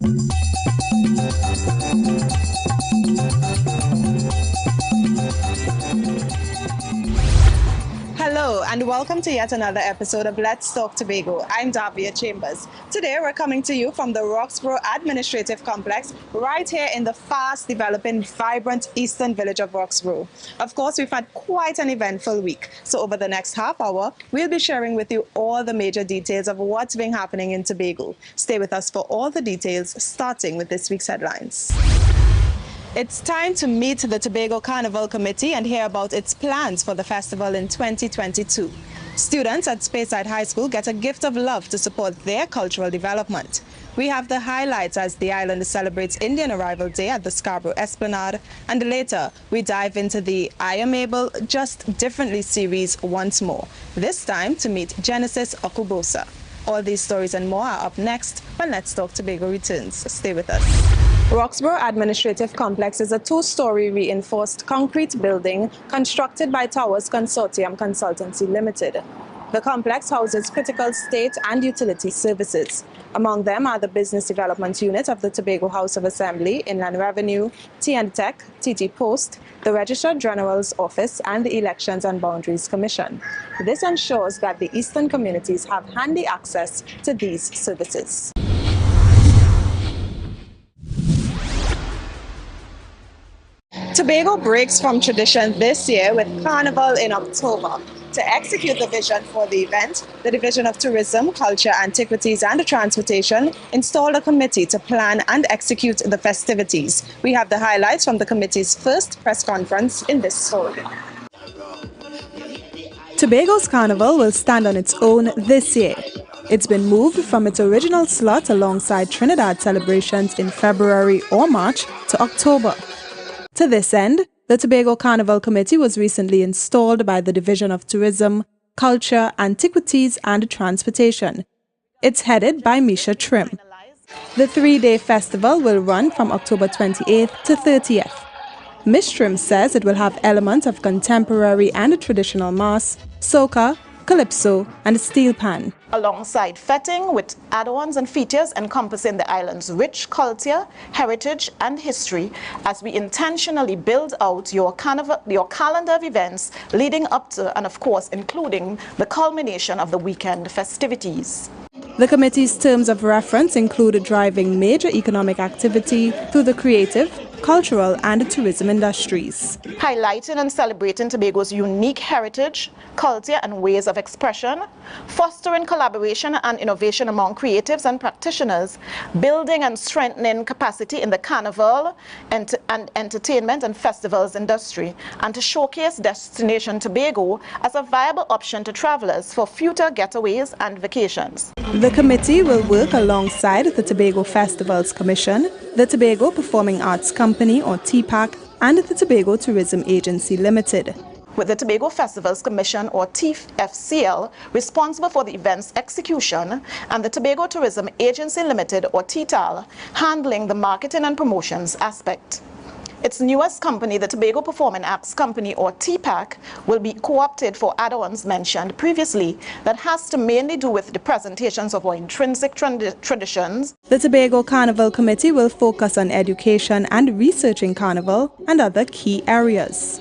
Hello and welcome to yet another episode of Let's Talk Tobago. I'm Davia Chambers. Today we're coming to you from the Roxborough Administrative Complex right here in the fast developing, vibrant eastern village of Roxborough. Of course, we've had quite an eventful week. So over the next half hour, we'll be sharing with you all the major details of what's been happening in Tobago. Stay with us for all the details, starting with this week's headlines. It's time to meet the Tobago Carnival Committee and hear about its plans for the festival in 2022. Students at Speyside High School get a gift of love to support their cultural development. We have the highlights as the island celebrates Indian Arrival Day at the Scarborough Esplanade, and later we dive into the I Am Able, Just Differently series once more, this time to meet Genesis Okubosa. All these stories and more are up next when Let's Talk Tobago returns. Stay with us. Roxborough Administrative Complex is a two-story reinforced concrete building constructed by Towers Consortium Consultancy Limited. The complex houses critical state and utility services. Among them are the Business Development Unit of the Tobago House of Assembly, Inland Revenue, T&Tech, TT Post, the Registrar General's Office, and the Elections and Boundaries Commission. This ensures that the eastern communities have handy access to these services. Tobago breaks from tradition this year with Carnival in October. To execute the vision for the event, the Division of Tourism, Culture, Antiquities and Transportation installed a committee to plan and execute the festivities. We have the highlights from the committee's first press conference in this story. Tobago's Carnival will stand on its own this year. It's been moved from its original slot alongside Trinidad celebrations in February or March to October. To this end, the Tobago Carnival Committee was recently installed by the Division of Tourism, Culture, Antiquities and Transportation. It's headed by Misha Trim. The three-day festival will run from October 28th to 30th. Ms. Trim says it will have elements of contemporary and traditional mass, soca, calypso and steel pan. Alongside fetting with add-ons and features encompassing the island's rich culture, heritage and history, as we intentionally build out your calendar of events leading up to and of course including the culmination of the weekend festivities. The committee's terms of reference include driving major economic activity through the creative, cultural and tourism industries. Highlighting and celebrating Tobago's unique heritage, culture and ways of expression, fostering collaboration and innovation among creatives and practitioners, building and strengthening capacity in the carnival and entertainment and festivals industry, and to showcase Destination Tobago as a viable option to travelers for future getaways and vacations. The committee will work alongside the Tobago Festivals Commission, the Tobago Performing Arts Company or TPAC, and the Tobago Tourism Agency Limited. With the Tobago Festivals Commission or TFCL responsible for the event's execution, and the Tobago Tourism Agency Limited or TTAL handling the marketing and promotions aspect. Its newest company, the Tobago Performing Arts Company or TPAC, will be co-opted for add-ons mentioned previously that has to mainly do with the presentations of our intrinsic traditions. The Tobago Carnival Committee will focus on education and researching Carnival and other key areas.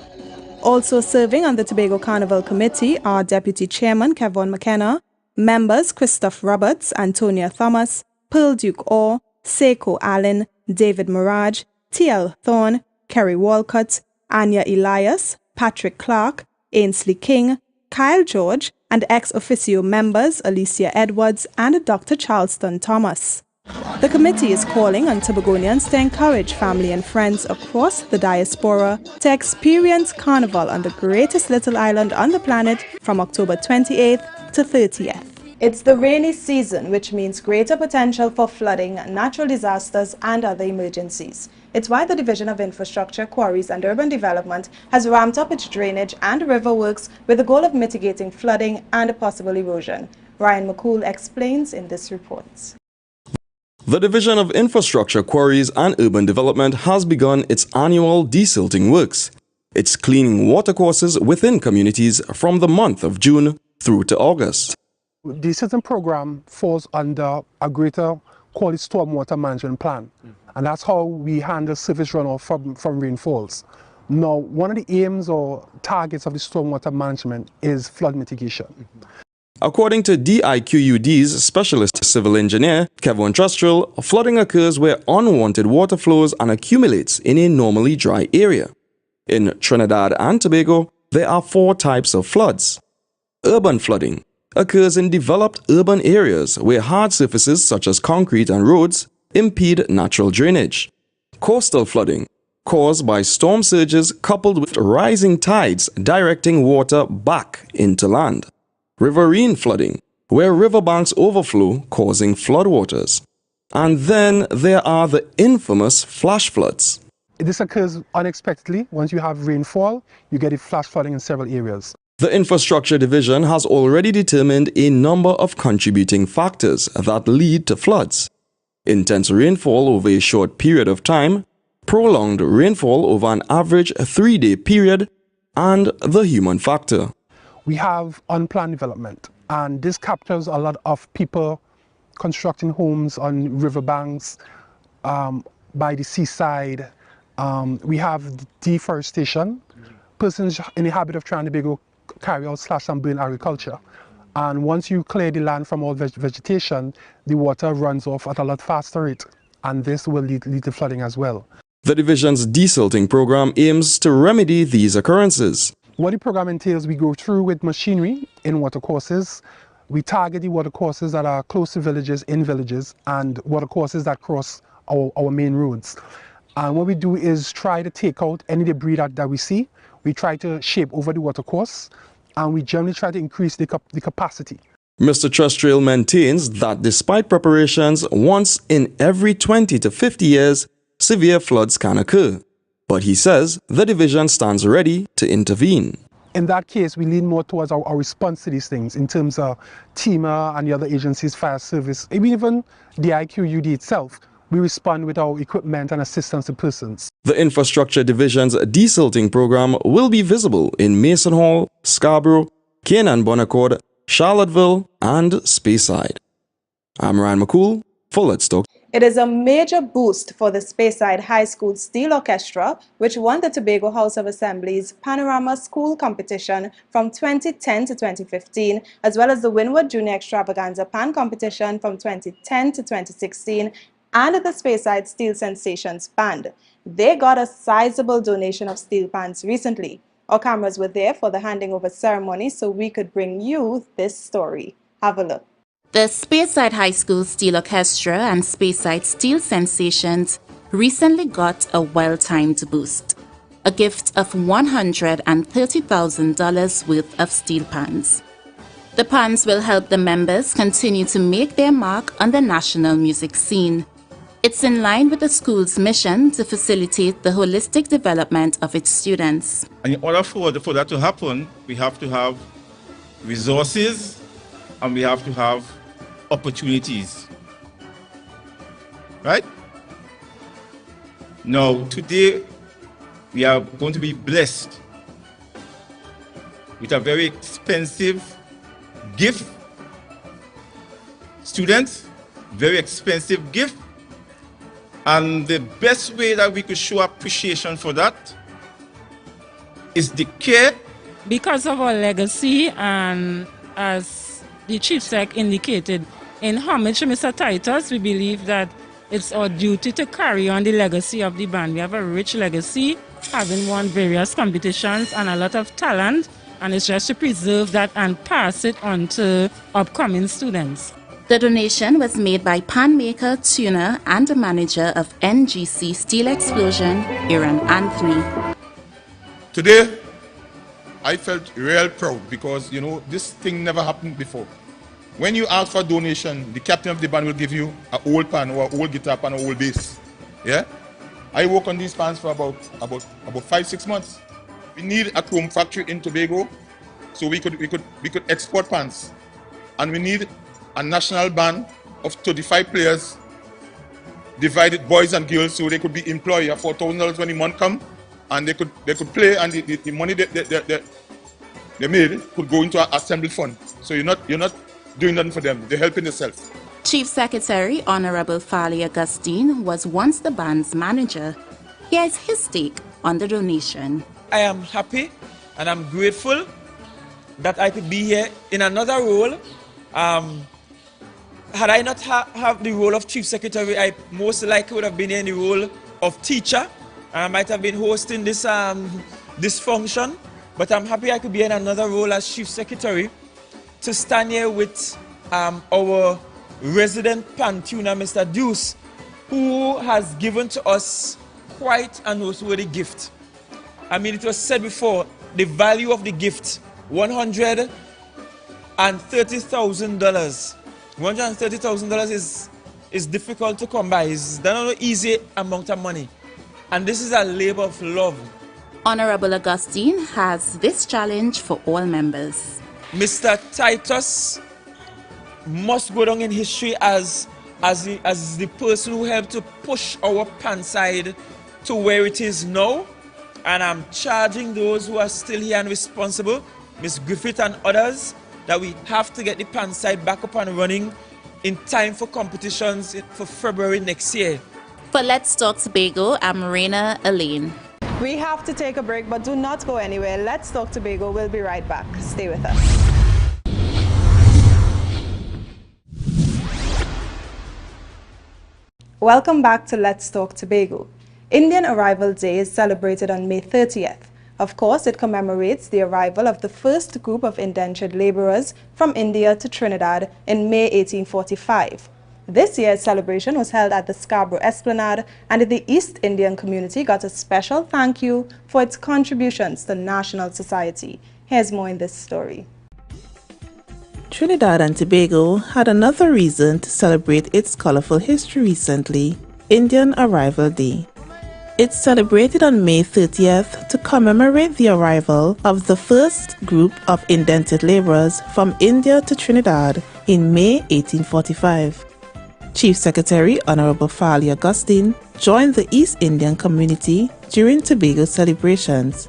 Also serving on the Tobago Carnival Committee are Deputy Chairman Kevon McKenna, members Christoph Roberts, Antonia Thomas, Pearl Duke Orr, Seiko Allen, David Mirage, T.L. Thorne, Kerry Walcott, Anya Elias, Patrick Clark, Ainsley King, Kyle George, and ex-officio members Alicia Edwards and Dr. Charleston Thomas. The committee is calling on Tobagonians to encourage family and friends across the diaspora to experience Carnival on the greatest little island on the planet from October 28th to 30th. It's the rainy season, which means greater potential for flooding, natural disasters and other emergencies. It's why the Division of Infrastructure, Quarries and Urban Development has ramped up its drainage and river works with the goal of mitigating flooding and possible erosion. Ryan McCool explains in this report. The Division of Infrastructure, Quarries and Urban Development has begun its annual desilting works. It's cleaning watercourses within communities from the month of June through to August. The desilting program falls under a greater called the Stormwater Management Plan. And that's how we handle surface runoff from rainfalls. Now, one of the aims or targets of the stormwater management is flood mitigation. According to DIQUD's specialist civil engineer, Kevin Trustrell, flooding occurs where unwanted water flows and accumulates in a normally dry area. In Trinidad and Tobago, there are 4 types of floods. Urban flooding occurs in developed urban areas where hard surfaces such as concrete and roads impede natural drainage. Coastal flooding, caused by storm surges coupled with rising tides directing water back into land. Riverine flooding, where riverbanks overflow causing floodwaters. And then there are the infamous flash floods. This occurs unexpectedly. Once you have rainfall, you get a flash flooding in several areas. The Infrastructure Division has already determined a number of contributing factors that lead to floods. Intense rainfall over a short period of time, prolonged rainfall over an average 3-day period, and the human factor. We have unplanned development, and this captures a lot of people constructing homes on riverbanks, by the seaside. We have deforestation. Persons in the habit of trying to go carry out slash and burn agriculture. And once you clear the land from all vegetation, the water runs off at a lot faster rate, and this will lead to flooding as well. The division's desilting program aims to remedy these occurrences. What the program entails, we go through with machinery in watercourses. We target the watercourses that are close to villages, in villages, and watercourses that cross our main roads. And what we do is try to take out any debris that we see. We try to shape over the watercourse, and we generally try to increase the capacity. Mr. Trustrell maintains that despite preparations, once in every 20 to 50 years, severe floods can occur. But he says the division stands ready to intervene. In that case, we lean more towards our response to these things in terms of TEMA and the other agencies, fire service, even the IQUD itself. We respond with our equipment and assistance to persons. The Infrastructure Division's desilting program will be visible in Mason Hall, Scarborough, Canaan Bonaccord, Charlottesville, and Speyside. I'm Ryan McCool for Let's Talk. It is a major boost for the Speyside High School Steel Orchestra, which won the Tobago House of Assembly's Panorama School Competition from 2010 to 2015, as well as the Wynwood Junior Extravaganza Pan Competition from 2010 to 2016, and the Speyside Steel Sensations Band. They got a sizable donation of steel pans recently. Our cameras were there for the handing over ceremony, so we could bring you this story. Have a look. The Speyside High School Steel Orchestra and Speyside Steel Sensations recently got a well-timed boost, a gift of $130,000 worth of steel pans. The pans will help the members continue to make their mark on the national music scene. It's in line with the school's mission to facilitate the holistic development of its students. And in order for that to happen, we have to have resources and we have to have opportunities. Right? Now, today, we are going to be blessed with a very expensive gift. Students, very expensive gift. And the best way that we could show appreciation for that is the care. Because of our legacy, and as the Chief Sec indicated, in homage to Mr. Titus, we believe that it's our duty to carry on the legacy of the band. We have a rich legacy, having won various competitions and a lot of talent, and it's just to preserve that and pass it on to upcoming students. The donation was made by pan maker, tuner, and the manager of NGC Steel Explosion, Aaron Anthony. Today, I felt real proud because, you know, this thing never happened before. When you ask for a donation, the captain of the band will give you an old pan or an old guitar pan or old bass. Yeah? I work on these pans for about 5-6 months. We need a chrome factory in Tobago so we could export pans. And we need a national band of 35 players, divided boys and girls, so they could be employed at $4,000 when the month come, and they could play, and the money they made could go into an assembly fund. So you're not doing nothing for them. They're helping themselves. Chief Secretary Honorable Farley Augustine was once the band's manager. Here is his take on the donation. I am happy and I'm grateful that I could be here in another role. Had I not have the role of Chief Secretary, I most likely would have been in the role of teacher. I might have been hosting this function, but I'm happy I could be in another role as Chief Secretary to stand here with our resident pan tuner, Mr. Deuce, who has given to us quite a noteworthy gift. I mean, it was said before, the value of the gift, $130,000. $130,000 is difficult to come by. It's not an easy amount of money. And this is a labor of love. Honorable Augustine has this challenge for all members. Mr. Titus must go down in history as the person who helped to push our pan side to where it is now. And I'm charging those who are still here and responsible, Ms. Griffith and others, that we have to get the pan side back up and running in time for competitions for February next year. For Let's Talk Tobago, I'm Raina Elaine. We have to take a break, but do not go anywhere. Let's Talk Tobago. We'll be right back. Stay with us. Welcome back to Let's Talk Tobago. Indian Arrival Day is celebrated on May 30th. Of course, it commemorates the arrival of the first group of indentured laborers from India to Trinidad in May 1845. This year's celebration was held at the Scarborough Esplanade, and the East Indian community got a special thank you for its contributions to national society. Here's more in this story. Trinidad and Tobago had another reason to celebrate its colorful history recently, Indian Arrival Day. It's celebrated on May 30th to commemorate the arrival of the first group of indented laborers from India to Trinidad in May 1845. Chief Secretary Honorable Farley Augustine joined the East Indian community during Tobago celebrations.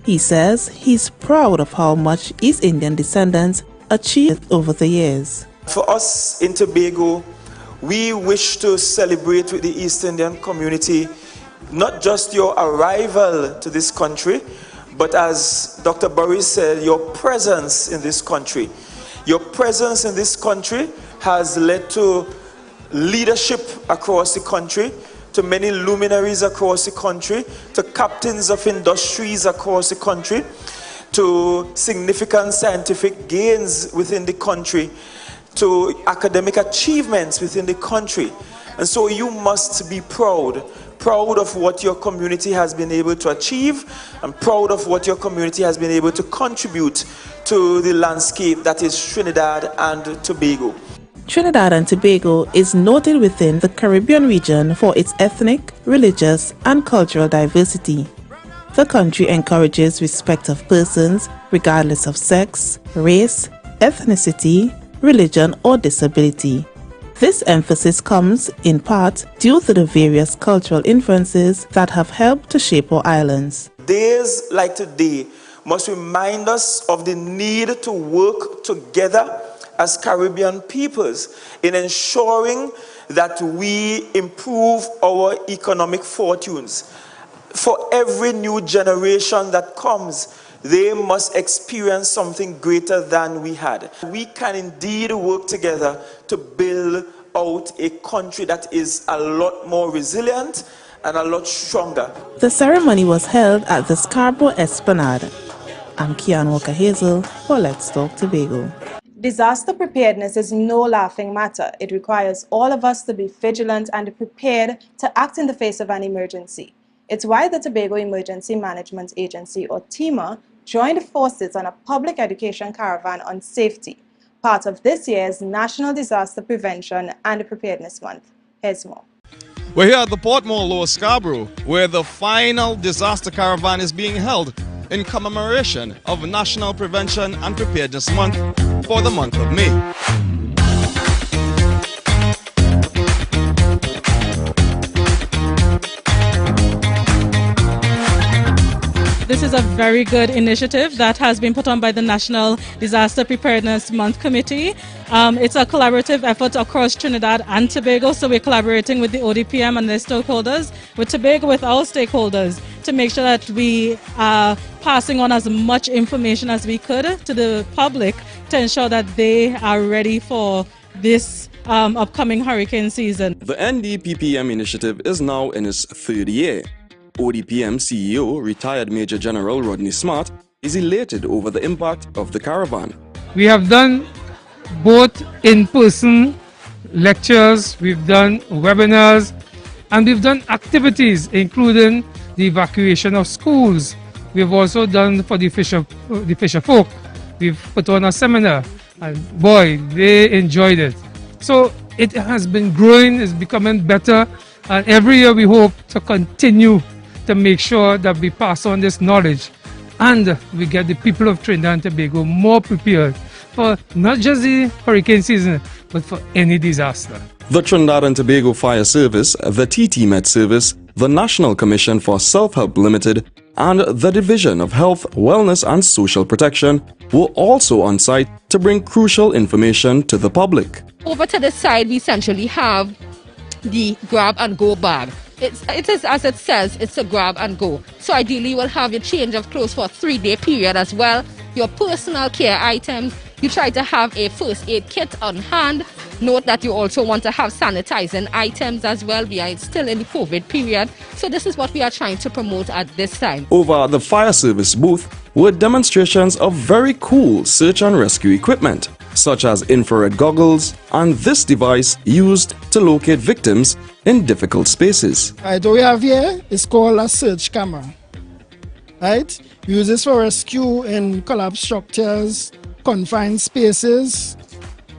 He says he's proud of how much East Indian descendants achieved over the years. For us in Tobago, we wish to celebrate with the East Indian community not just your arrival to this country, but as Dr. Boris said, your presence in this country. Your presence in this country has led to leadership across the country, to many luminaries across the country, to captains of industries across the country, to significant scientific gains within the country, to academic achievements within the country. And so you must be proud of what your community has been able to achieve, and proud of what your community has been able to contribute to the landscape that is Trinidad and Tobago. Trinidad and Tobago is noted within the Caribbean region for its ethnic, religious, and cultural diversity. The country encourages respect of persons regardless of sex, race, ethnicity, religion, or disability. This emphasis comes, in part, due to the various cultural influences that have helped to shape our islands. Days like today must remind us of the need to work together as Caribbean peoples in ensuring that we improve our economic fortunes. For every new generation that comes, they must experience something greater than we had. We can indeed work together to build out a country that is a lot more resilient and a lot stronger. The ceremony was held at the Scarborough Esplanade. I'm Kian Walker Hazel for Let's Talk Tobago. Disaster preparedness is no laughing matter. It requires all of us to be vigilant and prepared to act in the face of an emergency. It's why the Tobago Emergency Management Agency, or TEMA, joined forces on a public education caravan on safety, part of this year's National Disaster Prevention and Preparedness Month. Here's more. We're here at the Portmore Lower Scarborough, where the final disaster caravan is being held in commemoration of National Prevention and Preparedness Month for the month of May. This is a very good initiative that has been put on by the National Disaster Preparedness Month Committee. It's a collaborative effort across Trinidad and Tobago, so we're collaborating with the ODPM and their stakeholders, with Tobago, with our stakeholders, to make sure that we are passing on as much information as we could to the public to ensure that they are ready for this upcoming hurricane season. The NDPPM initiative is now in its third year. ODPM CEO, retired Major General Rodney Smart, is elated over the impact of the caravan. We have done both in-person lectures, we've done webinars, and we've done activities including the evacuation of schools. We've also done for the fisher folk. We've put on a seminar, and boy, they enjoyed it. So it has been growing, it's becoming better, and every year we hope to continue to make sure that we pass on this knowledge and we get the people of Trinidad and Tobago more prepared for not just the hurricane season, but for any disaster. The Trinidad and Tobago Fire Service, the TT-Met Service, the National Commission for Self-Help Limited, and the Division of Health, Wellness and Social Protection were also on site to bring crucial information to the public. Over to the side, we essentially have the grab and go bag. It is, as it says, it's a grab and go. So ideally you will have your change of clothes for a 3-day period as well, your personal care items. You try to have a first aid kit on hand. Note that you also want to have sanitizing items as well. We are still in the COVID period. So this is what we are trying to promote at this time. Over at the fire service booth were demonstrations of very cool search and rescue equipment, such as infrared goggles and this device used to locate victims in difficult spaces. What we have here is called a search camera. Right? We use this for rescue in collapsed structures, confined spaces,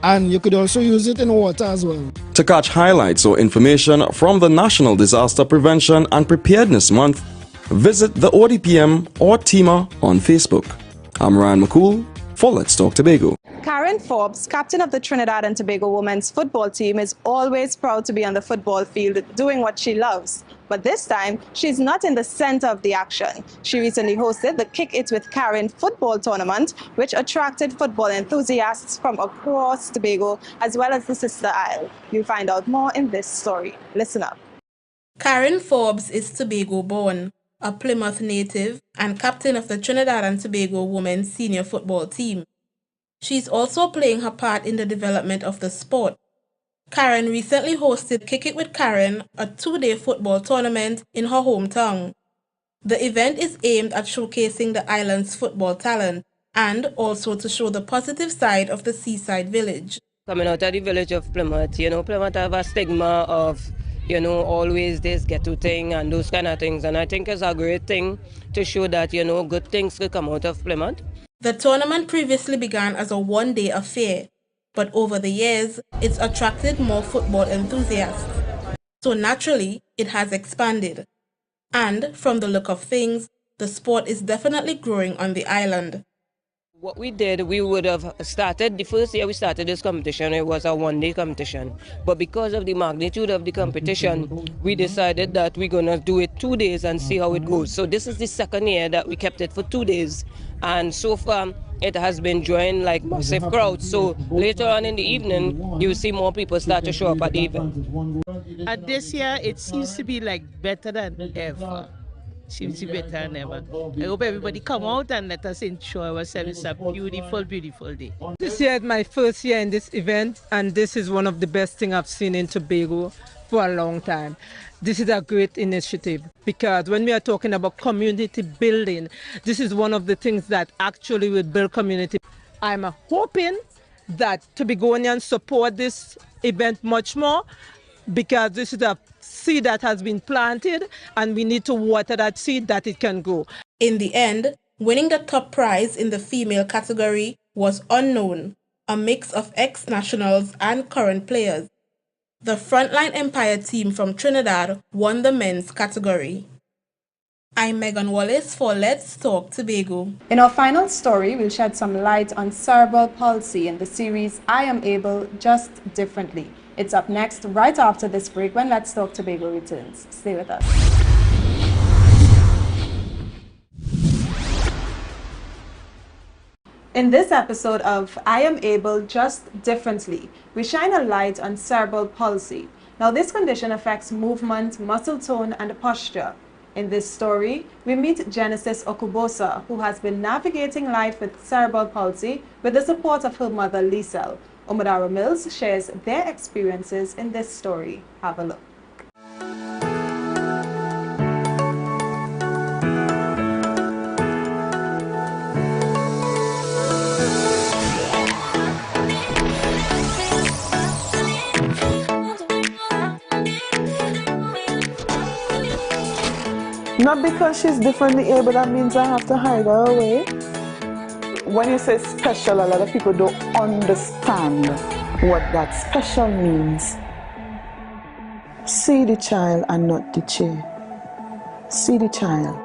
and you could also use it in water as well. To catch highlights or information from the National Disaster Prevention and Preparedness Month, visit the ODPM or TIMA on Facebook. I'm Ryan McCool for Let's Talk Tobago. Karen Forbes, captain of the Trinidad and Tobago women's football team, is always proud to be on the football field doing what she loves. But this time, she's not in the center of the action. She recently hosted the Kick It with Karen football tournament, which attracted football enthusiasts from across Tobago as well as the sister isle. You'll find out more in this story. Listen up. Karen Forbes is Tobago born, a Plymouth native, and captain of the Trinidad and Tobago women's senior football team. She's also playing her part in the development of the sport. Karen recently hosted Kick It with Karen, a 2-day football tournament in her hometown. The event is aimed at showcasing the island's football talent and also to show the positive side of the seaside village. Coming out of the village of Plymouth, Plymouth have a stigma of, always this ghetto thing and those kind of things. And I think it's a great thing to show that, good things could come out of Plymouth. The tournament previously began as a 1-day affair, but over the years, it's attracted more football enthusiasts. So naturally, it has expanded. And from the look of things, the sport is definitely growing on the island. What we did, we would have started, the first year we started this competition, it was a 1-day competition. But because of the magnitude of the competition, we decided that we're going to do it 2 days and see how it goes. So this is the second year that we kept it for 2 days. And so far, it has been drawing like massive crowds. So later on in the evening, you will see more people start to show up at the event. This year, it seems to be like better than ever. Seems to be better than ever. I hope everybody come out and let us enjoy ourselves. It's a beautiful, beautiful day. This year is my first year in this event, and this is one of the best things I've seen in Tobago for a long time. This is a great initiative because when we are talking about community building, this is one of the things that actually will build community. I'm hoping that Tobagonians support this event much more because this is a seed that has been planted and we need to water that seed that it can grow. In the end, winning the top prize in the female category was Unknown, a mix of ex-nationals and current players. The Frontline Empire team from Trinidad won the men's category. I'm Megan Wallace for Let's Talk Tobago. In our final story, we'll shed some light on cerebral palsy in the series I Am Able, Just Differently. It's up next right after this break when Let's Talk Tobago returns. Stay with us. In this episode of I Am Able Just Differently, we shine a light on cerebral palsy. Now, this condition affects movement, muscle tone, and posture. In this story, we meet Genesis Okubosa, who has been navigating life with cerebral palsy with the support of her mother, Liesel. Omadara Mills shares their experiences in this story. Have a look. Not because she's differently able, that means I have to hide her away. When you say special, a lot of people don't understand what that special means. See the child and not the chair. See the child.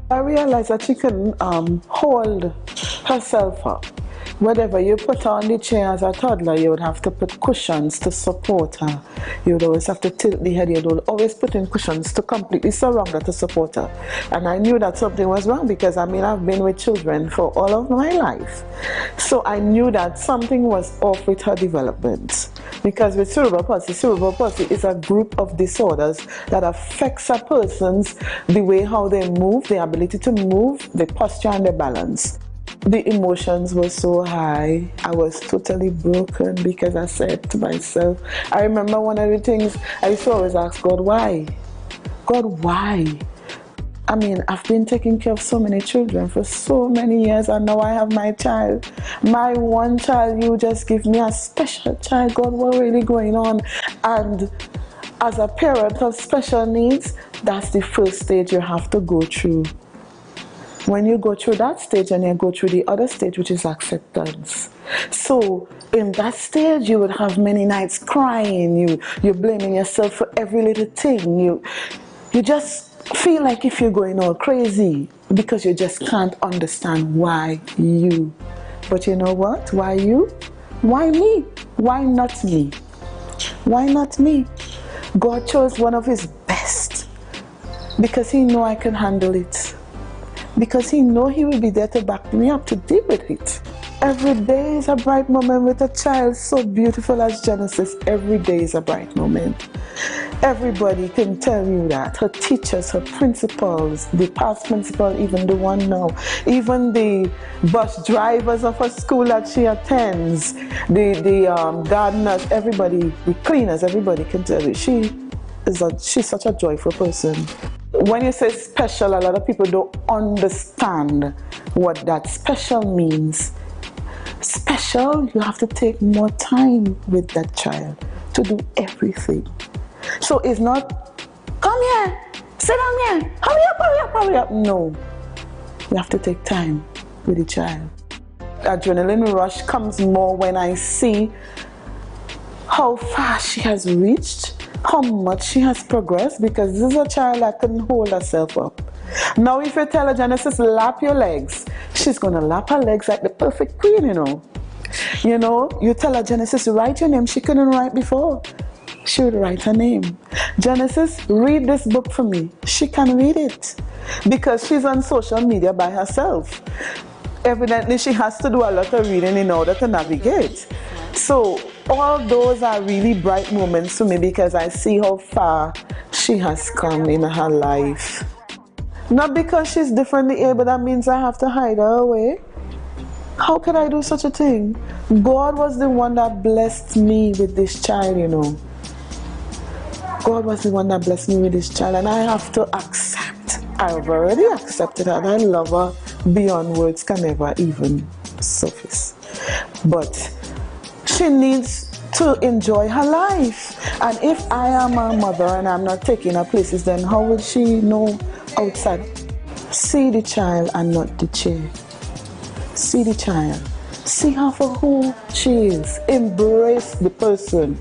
I realized that she couldn't hold herself up. Whatever you put her on the chair as a toddler, you would have to put cushions to support her. You would always have to tilt the head. You would always put in cushions to completely surround her to support her. And I knew that something was wrong because, I mean, I've been with children for all of my life. So I knew that something was off with her development. Because with cerebral palsy is a group of disorders that affects a person's, the way how they move, their ability to move, their posture and their balance. The emotions were so high. I was totally broken because I said to myself, I remember one of the things I used to always ask God, why? God, why? I mean, I've been taking care of so many children for so many years, and now I have my child. My one child, you just give me a special child. God, what's really going on? And as a parent of special needs, that's the first stage you have to go through. When you go through that stage and you go through the other stage, which is acceptance. So in that stage, you would have many nights crying, you're blaming yourself for every little thing. You just feel like if you're going all crazy because you just can't understand why you. But you know what? Why you? Why me? Why not me? Why not me? God chose one of his best because he knew I can handle it. Because he know he will be there to back me up to deal with it. Every day is a bright moment with a child so beautiful as Genesis. Every day is a bright moment. Everybody can tell you that. Her teachers, her principals, the past principal, even the one now, even the bus drivers of her school that she attends, the gardeners, everybody, the cleaners, everybody can tell you she's such a joyful person. When you say special, a lot of people don't understand what that special means. Special, you have to take more time with that child to do everything. So it's not, come here, sit down here, hurry up, hurry up, hurry up. No, you have to take time with the child. Adrenaline rush comes more when I see how far she has reached, how much she has progressed, because this is a child that couldn't hold herself up. Now if you tell her, Genesis, lap your legs, she's going to lap her legs like the perfect queen, you know. You know, you tell her, Genesis, write your name. She couldn't write before. She would write her name. Genesis, read this book for me. She can read it because she's on social media by herself. Evidently, she has to do a lot of reading in order to navigate. So all those are really bright moments for me because I see how far she has come in her life. Not because she's differently able, that means I have to hide her away. How could I do such a thing? God was the one that blessed me with this child, you know. God was the one that blessed me with this child, and I have to accept. I've already accepted her, and I love her beyond words can never even surface. But she needs to enjoy her life. And if I am her mother and I'm not taking her places, then how will she know outside? See the child and not the chair. See the child. See her for who she is. Embrace the person.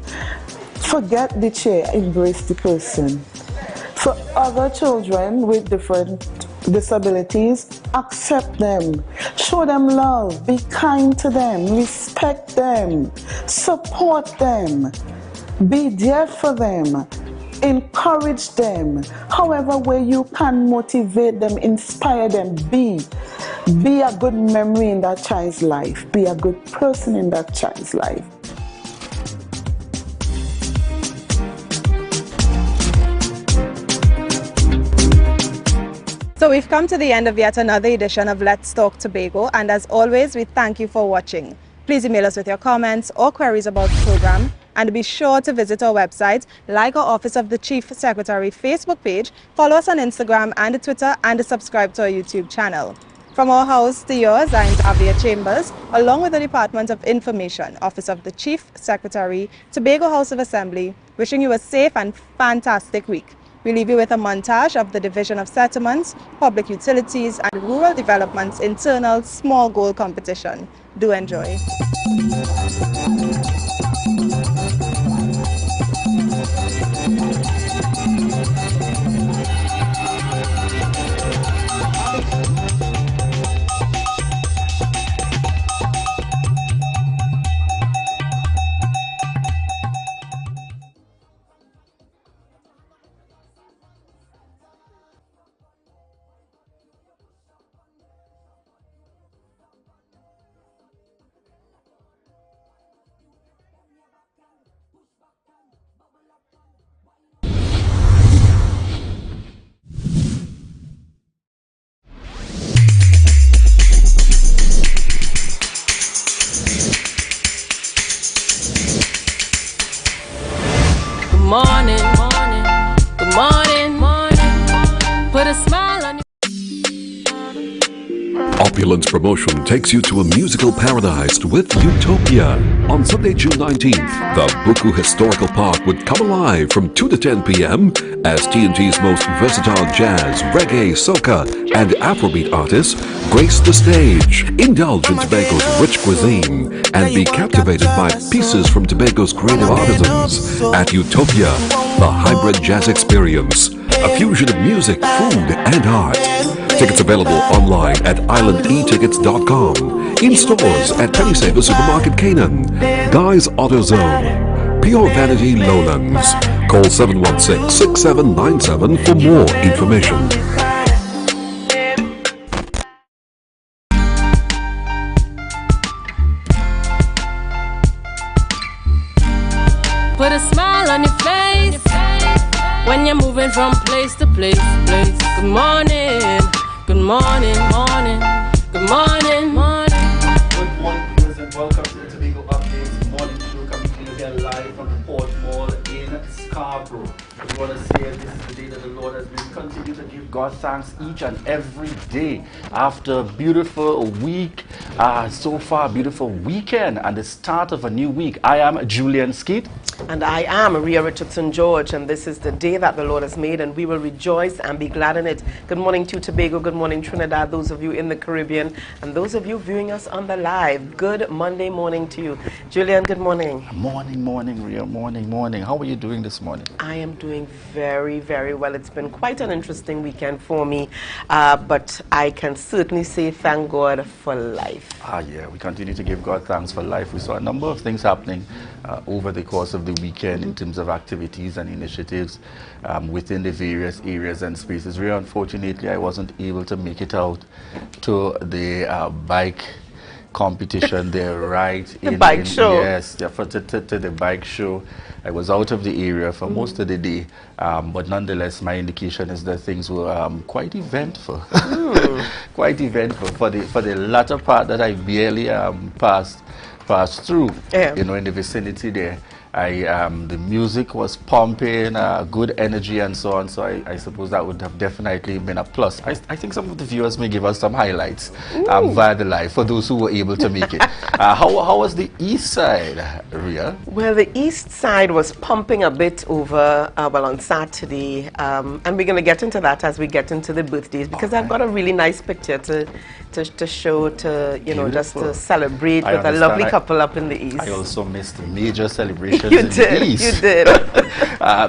Forget the chair, embrace the person. For other children with different disabilities, accept them. Show them love. Be kind to them. Respect them. Support them. Be there for them. Encourage them. However way you can motivate them, inspire them, be a good memory in that child's life. Be a good person in that child's life. So we've come to the end of yet another edition of Let's Talk Tobago, and as always, we thank you for watching. Please email us with your comments or queries about the program, and be sure to visit our website, like our Office of the Chief Secretary Facebook page, follow us on Instagram and Twitter, and subscribe to our YouTube channel. From our house to yours, I'm Davia Chambers, along with the Department of Information, Office of the Chief Secretary, Tobago House of Assembly, wishing you a safe and fantastic week. We leave you with a montage of the Division of Settlements, Public Utilities and Rural Development's internal small goal competition. Do enjoy. Morning, morning, good morning, morning. Put a smile on your Opulence Promotion takes you to a musical paradise with Utopia. On Sunday, June 19th, the Buku Historical Park would come alive from 2 to 10 p.m. as TNT's most versatile jazz, reggae, soca, and Afrobeat artists grace the stage. Indulge in Tobago's rich cuisine and be captivated by pieces from Tobago's creative artisans at Utopia, the hybrid jazz experience, a fusion of music, food, and art. Tickets available online at islandetickets.com, in stores at Penny Saver Supermarket Canaan, Guy's AutoZone, Pure Vanity Lowlands. Call 716-6797 for more information. Put a smile on your face when you're moving from place to place. Good morning, good morning, morning, good morning, morning. Good morning, viewers, and welcome to the Tobago Updates Morning Show, coming to you here live from the Port Mall in Scarborough. We want to say this is the day that the Lord has been. Continue to give God thanks each and every day. After a beautiful week, so far a beautiful weekend, and the start of a new week. I am Julian Skeet. And I am Ria Richardson George, and this is the day that the Lord has made, and we will rejoice and be glad in it. Good morning to Tobago, good morning Trinidad, those of you in the Caribbean, and those of you viewing us on the live. Good Monday morning to you. Julian, good morning. Morning, morning, Ria, morning, morning. How are you doing this morning? I am doing very, very well. It's been quite an interesting weekend for me, but I can certainly say thank God for life. Yeah, we continue to give God thanks for life. We saw a number of things happening over the course of the weekend in terms of activities and initiatives within the various areas and spaces. Very unfortunately, I wasn't able to make it out to the bike competition there, right? The bike show. Yes, yeah, to the bike show. I was out of the area for most of the day, but nonetheless, my indication is that things were quite eventful. Quite eventful for the latter part that I barely passed through. Yeah. You know, in the vicinity there. The music was pumping, good energy and so on, so I suppose that would have definitely been a plus. I think some of the viewers may give us some highlights via the live for those who were able to make it. How was the east side, Ria? Well, the east side was pumping a bit over, on Saturday, and we're going to get into that as we get into the birthdays, because I've got a really nice picture to show, to, you know, just to celebrate with a lovely couple up in the east. I also missed major celebrations You in did, the east. you did.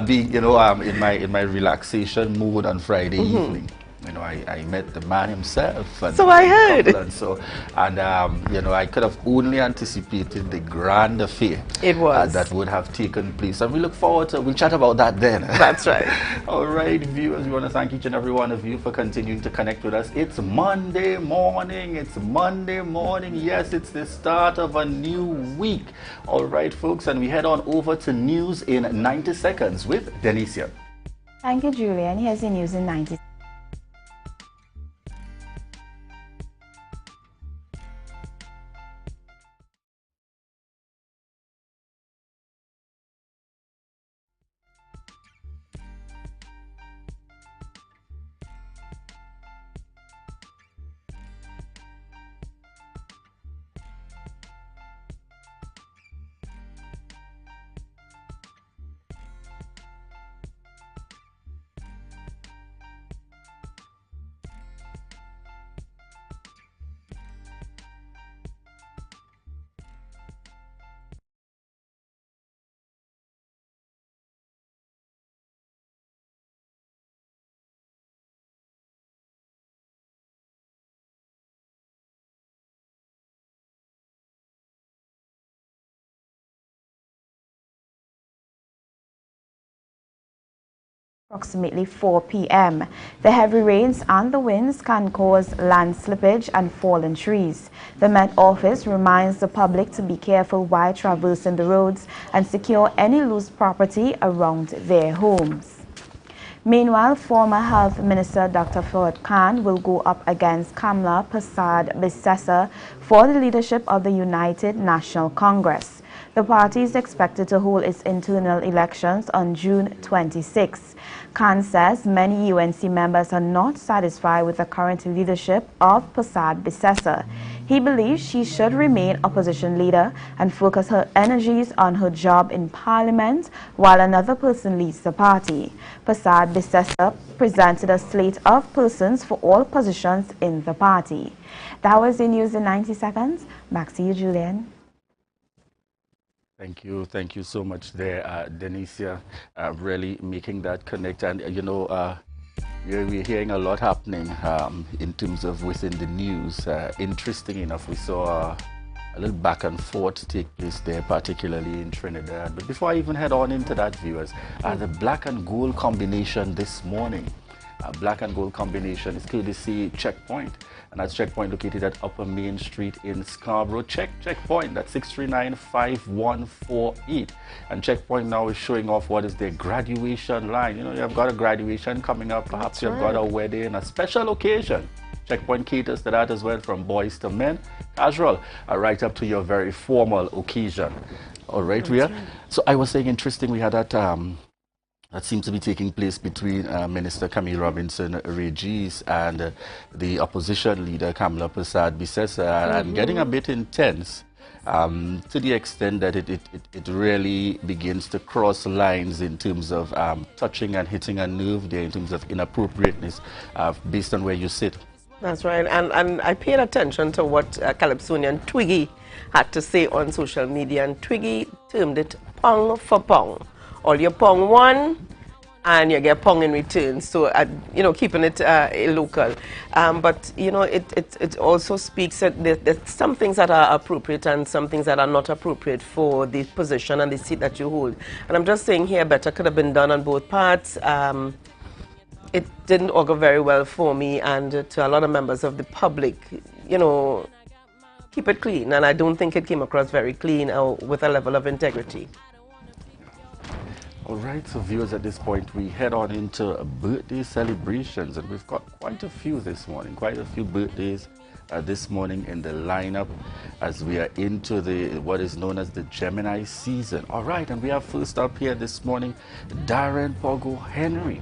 Being, you know, in my relaxation mood on Friday evening. You know, I met the man himself. And so I heard. And you know, I could have only anticipated the grand affair. It was. That would have taken place. And we look forward to, we'll chat about that then. That's right. All right, viewers, we want to thank each and every one of you for continuing to connect with us. It's Monday morning. It's Monday morning. Yes, it's the start of a new week. All right, folks, and we head on over to news in 90 seconds with Denicia. Thank you, Julian. Here's the news in 90 seconds. Approximately 4 p.m. The heavy rains and the winds can cause land slippage and fallen trees. The Met Office reminds the public to be careful while traversing the roads and secure any loose property around their homes. Meanwhile, former Health Minister Dr. Fawad Khan will go up against Kamla Persad-Bissessar for the leadership of the United National Congress. The party is expected to hold its internal elections on June 26. Khan says many UNC members are not satisfied with the current leadership of Persad-Bissessar. He believes she should remain opposition leader and focus her energies on her job in parliament while another person leads the party. Persad-Bissessar presented a slate of persons for all positions in the party. That was the news in 90 seconds. Back to you, Julian. Thank you so much there, Denicia, really making that connect. And you know, we're hearing a lot happening in terms of within the news. Interesting enough, we saw a little back and forth take place there, particularly in Trinidad. But before I even head on into that, viewers, the black and gold combination this morning. Black and gold combination is courtesy Checkpoint, and that's Checkpoint located at Upper Main Street in Scarborough. Checkpoint, that's 639-5148. And Checkpoint now is showing off what is their graduation line. You know, you've got a graduation coming up, perhaps you've got a wedding, a special occasion. Checkpoint caters to that as well, from boys to men, casual, right up to your very formal occasion. All right, Ria? Right. So I was saying, interesting, we had that seems to be taking place between Minister Camille Robinson-Regis and the opposition leader Kamla Persad-Bissessar, and getting a bit intense to the extent that it really begins to cross lines in terms of touching and hitting a nerve there in terms of inappropriateness based on where you sit. That's right, and I paid attention to what Calypsonian Twiggy had to say on social media, and Twiggy termed it pong for pong. All you pong one, and you get pong in return. So, you know, keeping it local. But, you know, it also speaks that there's some things that are appropriate and some things that are not appropriate for the position and the seat that you hold. And I'm just saying here, better could have been done on both parts. It didn't augur very well for me and to a lot of members of the public. You know, keep it clean, and I don't think it came across very clean or with a level of integrity. All right, so viewers, at this point we head on into birthday celebrations, and we've got quite a few this morning, quite a few birthdays this morning in the lineup as we are into what is known as the Gemini season. All right, and we have first up here this morning Darren Pogo Henry.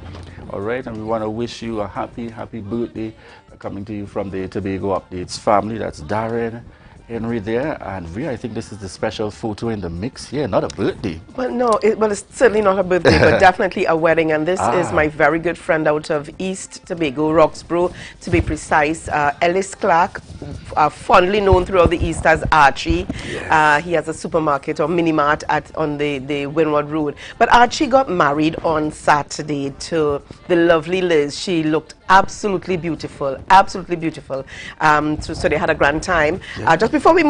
All right, and we want to wish you a happy birthday, coming to you from the Tobago Updates family. That's Darren Henry there, and I think this is the special photo in the mix here, not a birthday. Well, no, it's certainly not a birthday, but definitely a wedding, and this is my very good friend out of East Tobago, Roxborough, to be precise, Ellis Clark, fondly known throughout the East as Archie. Yes. He has a supermarket or mini-mart on the Windward Road. But Archie got married on Saturday to the lovely Liz. She looked absolutely beautiful, absolutely beautiful. So they had a grand time. Yeah. Just before we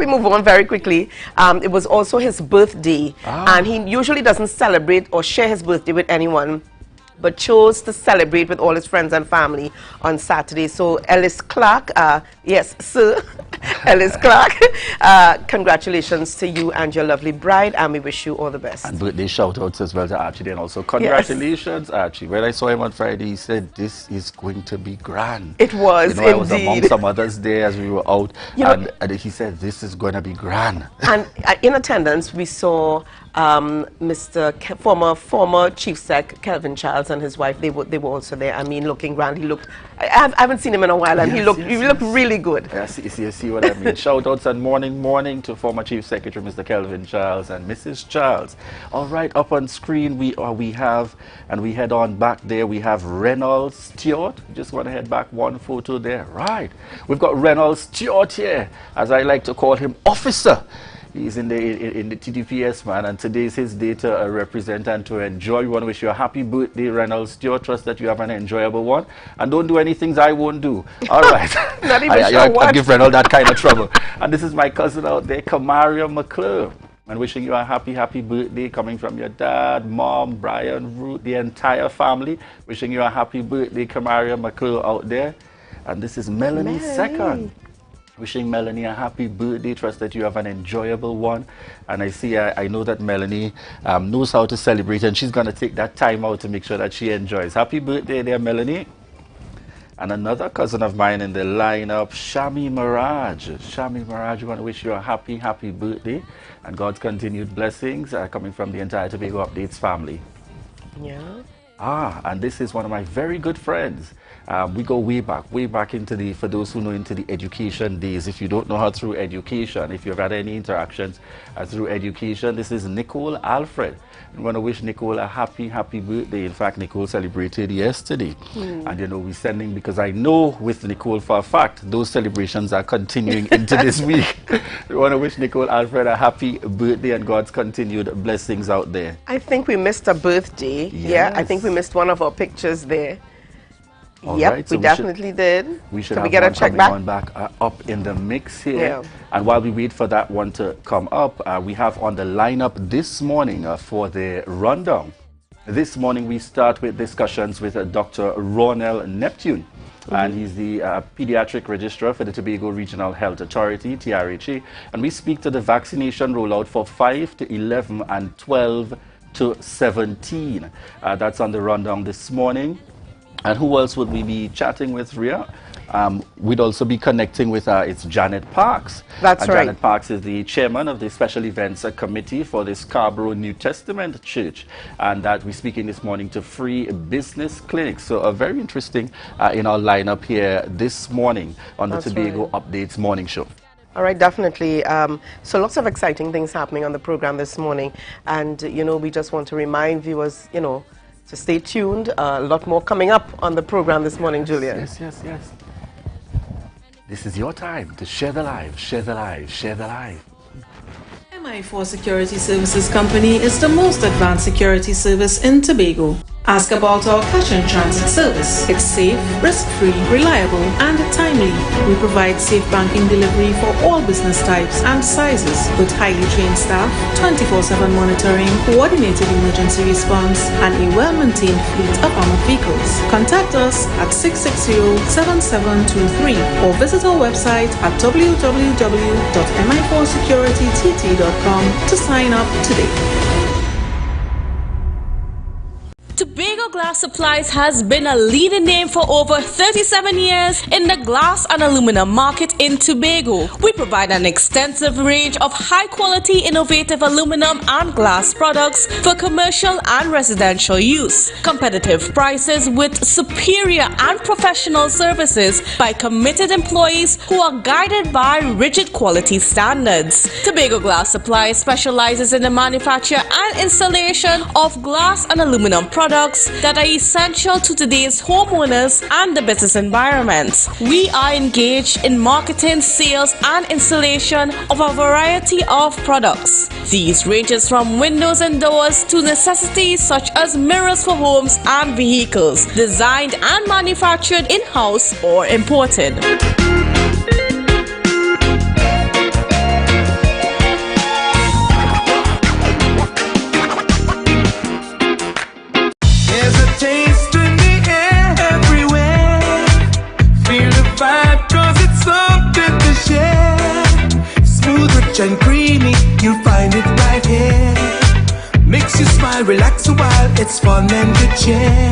move on very quickly, it was also his birthday, and he usually doesn't celebrate or share his birthday with anyone, but chose to celebrate with all his friends and family on Saturday. So Ellis Clark, yes, sir, Ellis Clark, congratulations to you and your lovely bride, and we wish you all the best. And birthday shout-outs as well to Archie then also. Congratulations, yes. Archie. When I saw him on Friday, he said, this is going to be grand. It was, indeed. I was among some others there as we were out, and he said, this is going to be grand. And in attendance, we saw former Chief Sec Kelvin Charles and his wife. They were also there. I mean, looking grand. He looked. I haven't seen him in a while, and he looked really good. Yes, you see what I mean. Shout outs and morning to former Chief Secretary Mr. Kelvin Charles and Mrs. Charles. All right, up on screen we have, and we head on back there. We have Reynolds Stewart. Just want to head back one photo there. Right, we've got Reynolds Stewart here, as I like to call him, Officer. He's in the TDPS, man, and today is his day to represent and to enjoy. We want to wish you a happy birthday, Reynolds Stewart. Trust that you have an enjoyable one, and don't do any things I won't do. All right. Not even I give Reynolds that kind of trouble. And this is my cousin out there, Kamaria McClure, and wishing you a happy birthday, coming from your dad, mom, Brian, Ruth, the entire family. Wishing you a happy birthday, Kamaria McClure out there. And this is Melanie Second. Wishing Melanie a happy birthday. Trust that you have an enjoyable one. And I know that Melanie knows how to celebrate, and she's going to take that time out to make sure that she enjoys. Happy birthday there, Melanie. And another cousin of mine in the lineup, Shami Mirage. Shami Mirage, we want to wish you a happy birthday, and God's continued blessings coming from the entire Tobago Updates family. Yeah. And this is one of my very good friends. We go way back into for those who know, into the education days. If you don't know her through education, if you've had any interactions through education, this is Nicole Alfred. We want to wish Nicole a happy birthday. In fact, Nicole celebrated yesterday. And we're sending, because I know with Nicole for a fact, those celebrations are continuing into this week. We want to wish Nicole Alfred a happy birthday and God's continued blessings out there. I think we missed a birthday. Yes. Yeah, I think we missed one of our pictures there. All yep, right, so we definitely did. We should Can have we get one a check coming on back up in the mix here. Yeah. And while we wait for that one to come up, we have on the lineup this morning for the rundown. This morning we start with discussions with Dr. Ronel Neptune. And he's the pediatric registrar for the Tobago Regional Health Authority, TRHA. And we speak to the vaccination rollout for 5 to 11 and 12 to 17. That's on the rundown this morning. And who else would we be chatting with, Ria? We'd also be connecting with it's Janet Parks. That's right. Janet Parks is the chairman of the Special Events Committee for the Scarborough New Testament Church, and that we're speaking this morning to free business clinics. So very interesting in our lineup here this morning on the Tobago Updates morning show. All right, definitely. So lots of exciting things happening on the program this morning, and we just want to remind viewers, to stay tuned. A lot more coming up on the program this morning, Julian. Yes. This is your time to share the live, share the live, share the live. MI4 Security Services Company is the most advanced security service in Tobago. Ask about our cash and transit service. It's safe, risk-free, reliable, and timely. We provide safe banking delivery for all business types and sizes with highly trained staff, 24/7 monitoring, coordinated emergency response, and a well-maintained fleet of armored vehicles. Contact us at 660-7723 or visit our website at www.mi4securitytt.com to sign up today. Tobago Glass Supplies has been a leading name for over 37 years in the glass and aluminum market in Tobago. We provide an extensive range of high-quality, innovative aluminum and glass products for commercial and residential use. Competitive prices with superior and professional services by committed employees who are guided by rigid quality standards. Tobago Glass Supplies specializes in the manufacture and installation of glass and aluminum products that are essential to today's homeowners and the business environment. We are engaged in marketing, sales, and installation of a variety of products. These ranges from windows and doors to necessities such as mirrors for homes and vehicles, designed and manufactured in-house or imported. And creamy, you'll find it right here. Makes you smile, relax a while, it's fun and good cheer.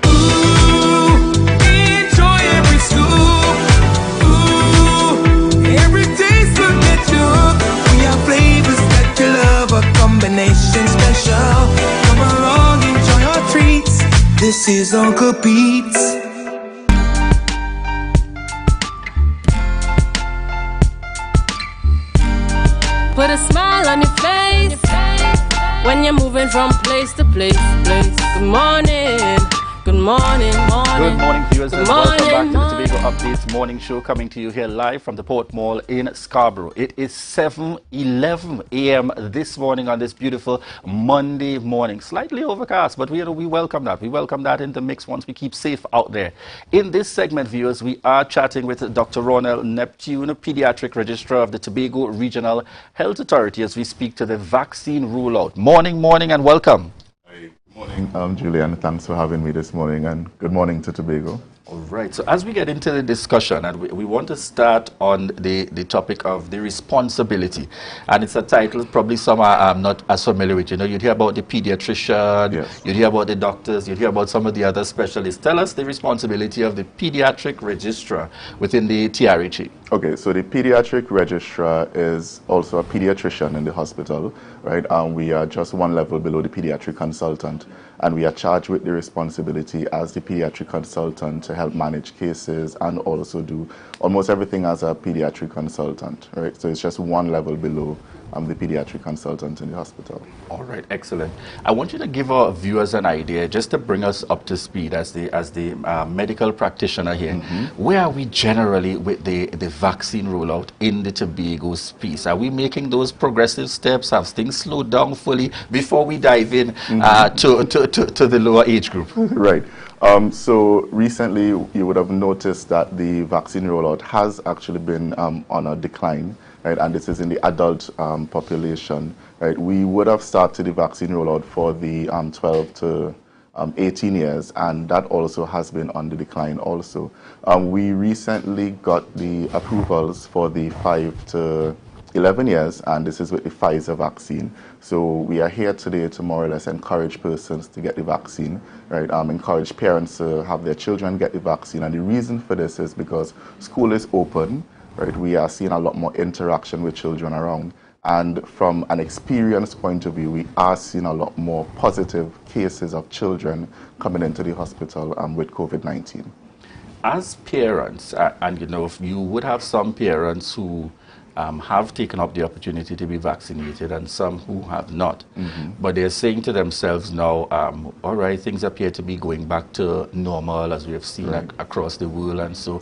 Ooh, enjoy every scoop. Ooh, every taste will get you hooked. We have flavors that you love, a combination special. Come along, enjoy our treats. This is Uncle Pete's. Put a smile on your face when you're moving from place to place. Good morning, good morning, morning. Good morning, viewers, Good and morning, welcome back to the morning. Tobago Updates morning show, coming to you here live from the Port Mall in Scarborough. It is 7:11 a.m. this morning on this beautiful Monday morning. Slightly overcast, but we welcome that. We welcome that in the mix once we keep safe out there. In this segment, viewers, we are chatting with Dr. Ronald Neptune, Pediatric Registrar of the Tobago Regional Health Authority, as we speak to the vaccine rollout. Morning, and welcome. Morning, Julian. Thanks for having me this morning, and good morning to Tobago. All right. So as we get into the discussion, and we want to start on the topic of the responsibility, and it's a title probably some are not as familiar with. You know, you'd hear about the pediatrician, yes. You'd hear about the doctors, you'd hear about some of the other specialists. Tell us the responsibility of the pediatric registrar within the TRHA. Okay, so the pediatric registrar is also a pediatrician in the hospital, right? We are just one level below the pediatric consultant, and we are charged with the responsibility as the pediatric consultant to help manage cases and also do almost everything as a pediatric consultant, right? So it's just one level below the pediatric consultant in the hospital. All right, excellent. I want you to give our viewers an idea, just to bring us up to speed as the medical practitioner here. Mm-hmm. Where are we generally with the vaccine rollout in the Tobago space? Are we making those progressive steps? Have things slowed down fully before we dive in to the lower age group? Right. So recently, you would have noticed that the vaccine rollout has actually been on a decline, right? And this is in the adult population, right? We would have started the vaccine rollout for the 12 to 18 years, and that also has been on the decline also. We recently got the approvals for the 5 to 11 years, and this is with the Pfizer vaccine. So we are here today to more or less encourage persons to get the vaccine, right? Encourage parents to have their children get the vaccine. And the reason for this is because school is open, right? We are seeing a lot more interaction with children around. And from an experience point of view, we are seeing a lot more positive cases of children coming into the hospital with COVID-19. As parents, and you know, you would have some parents who have taken up the opportunity to be vaccinated and some who have not. But they're saying to themselves now, all right, things appear to be going back to normal as we have seen across the world, and so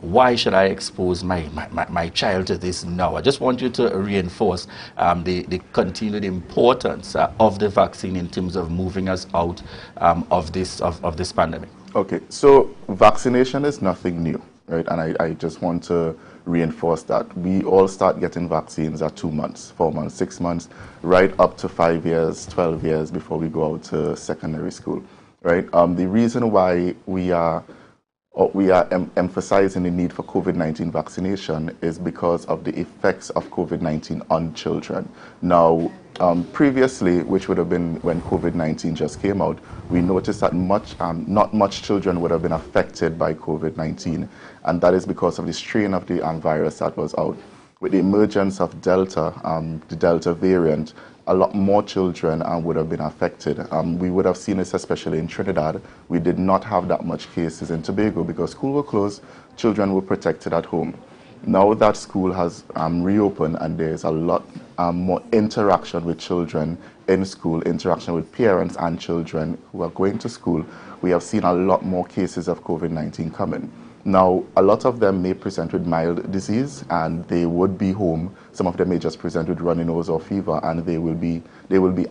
why should I expose my child to this now? I just want you to reinforce the continued importance of the vaccine in terms of moving us out of this pandemic. Okay, so vaccination is nothing new, right? And I just want to reinforce that. We all start getting vaccines at 2 months, 4 months, 6 months, right up to 5 years, 12 years before we go out to secondary school, right? The reason why we are emphasizing the need for COVID-19 vaccination is because of the effects of COVID-19 on children. Now, previously, which would have been when COVID-19 just came out, we noticed that not much children would have been affected by COVID-19, and that is because of the strain of the virus that was out. With the emergence of Delta, the Delta variant, a lot more children would have been affected. We would have seen this especially in Trinidad. We did not have that much cases in Tobago because school were closed, children were protected at home. Now that school has reopened and there's a lot more interaction with children in school, interaction with parents and children who are going to school, we have seen a lot more cases of COVID-19 coming. Now, a lot of them may present with mild disease and they would be home. Some of them may just present with runny nose or fever, and they will be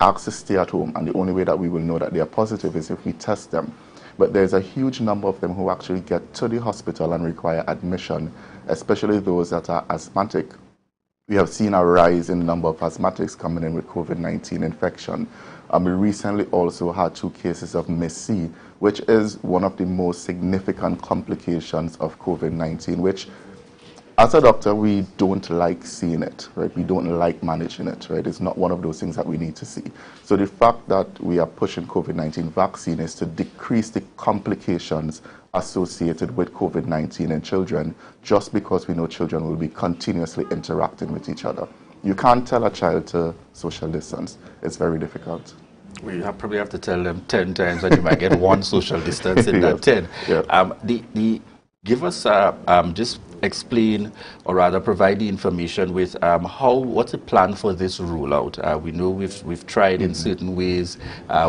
asked to stay at home. And the only way that we will know that they are positive is if we test them. But there's a huge number of them who actually get to the hospital and require admission, especially those that are asthmatic. We have seen a rise in the number of asthmatics coming in with COVID-19 infection. We recently also had 2 cases of MIS-C, which is one of the most significant complications of COVID-19, which as a doctor, we don't like seeing it, right? We don't like managing it, right? It's not one of those things that we need to see. So the fact that we are pushing COVID-19 vaccine is to decrease the complications associated with COVID-19 in children, just because we know children will be continuously interacting with each other. You can't tell a child to social distance. It's very difficult. We probably have to tell them 10 times that you might get 1 social distance in that 10. Yeah. Give us just explain, or rather provide the information with what's the plan for this rollout? We know we've tried in certain ways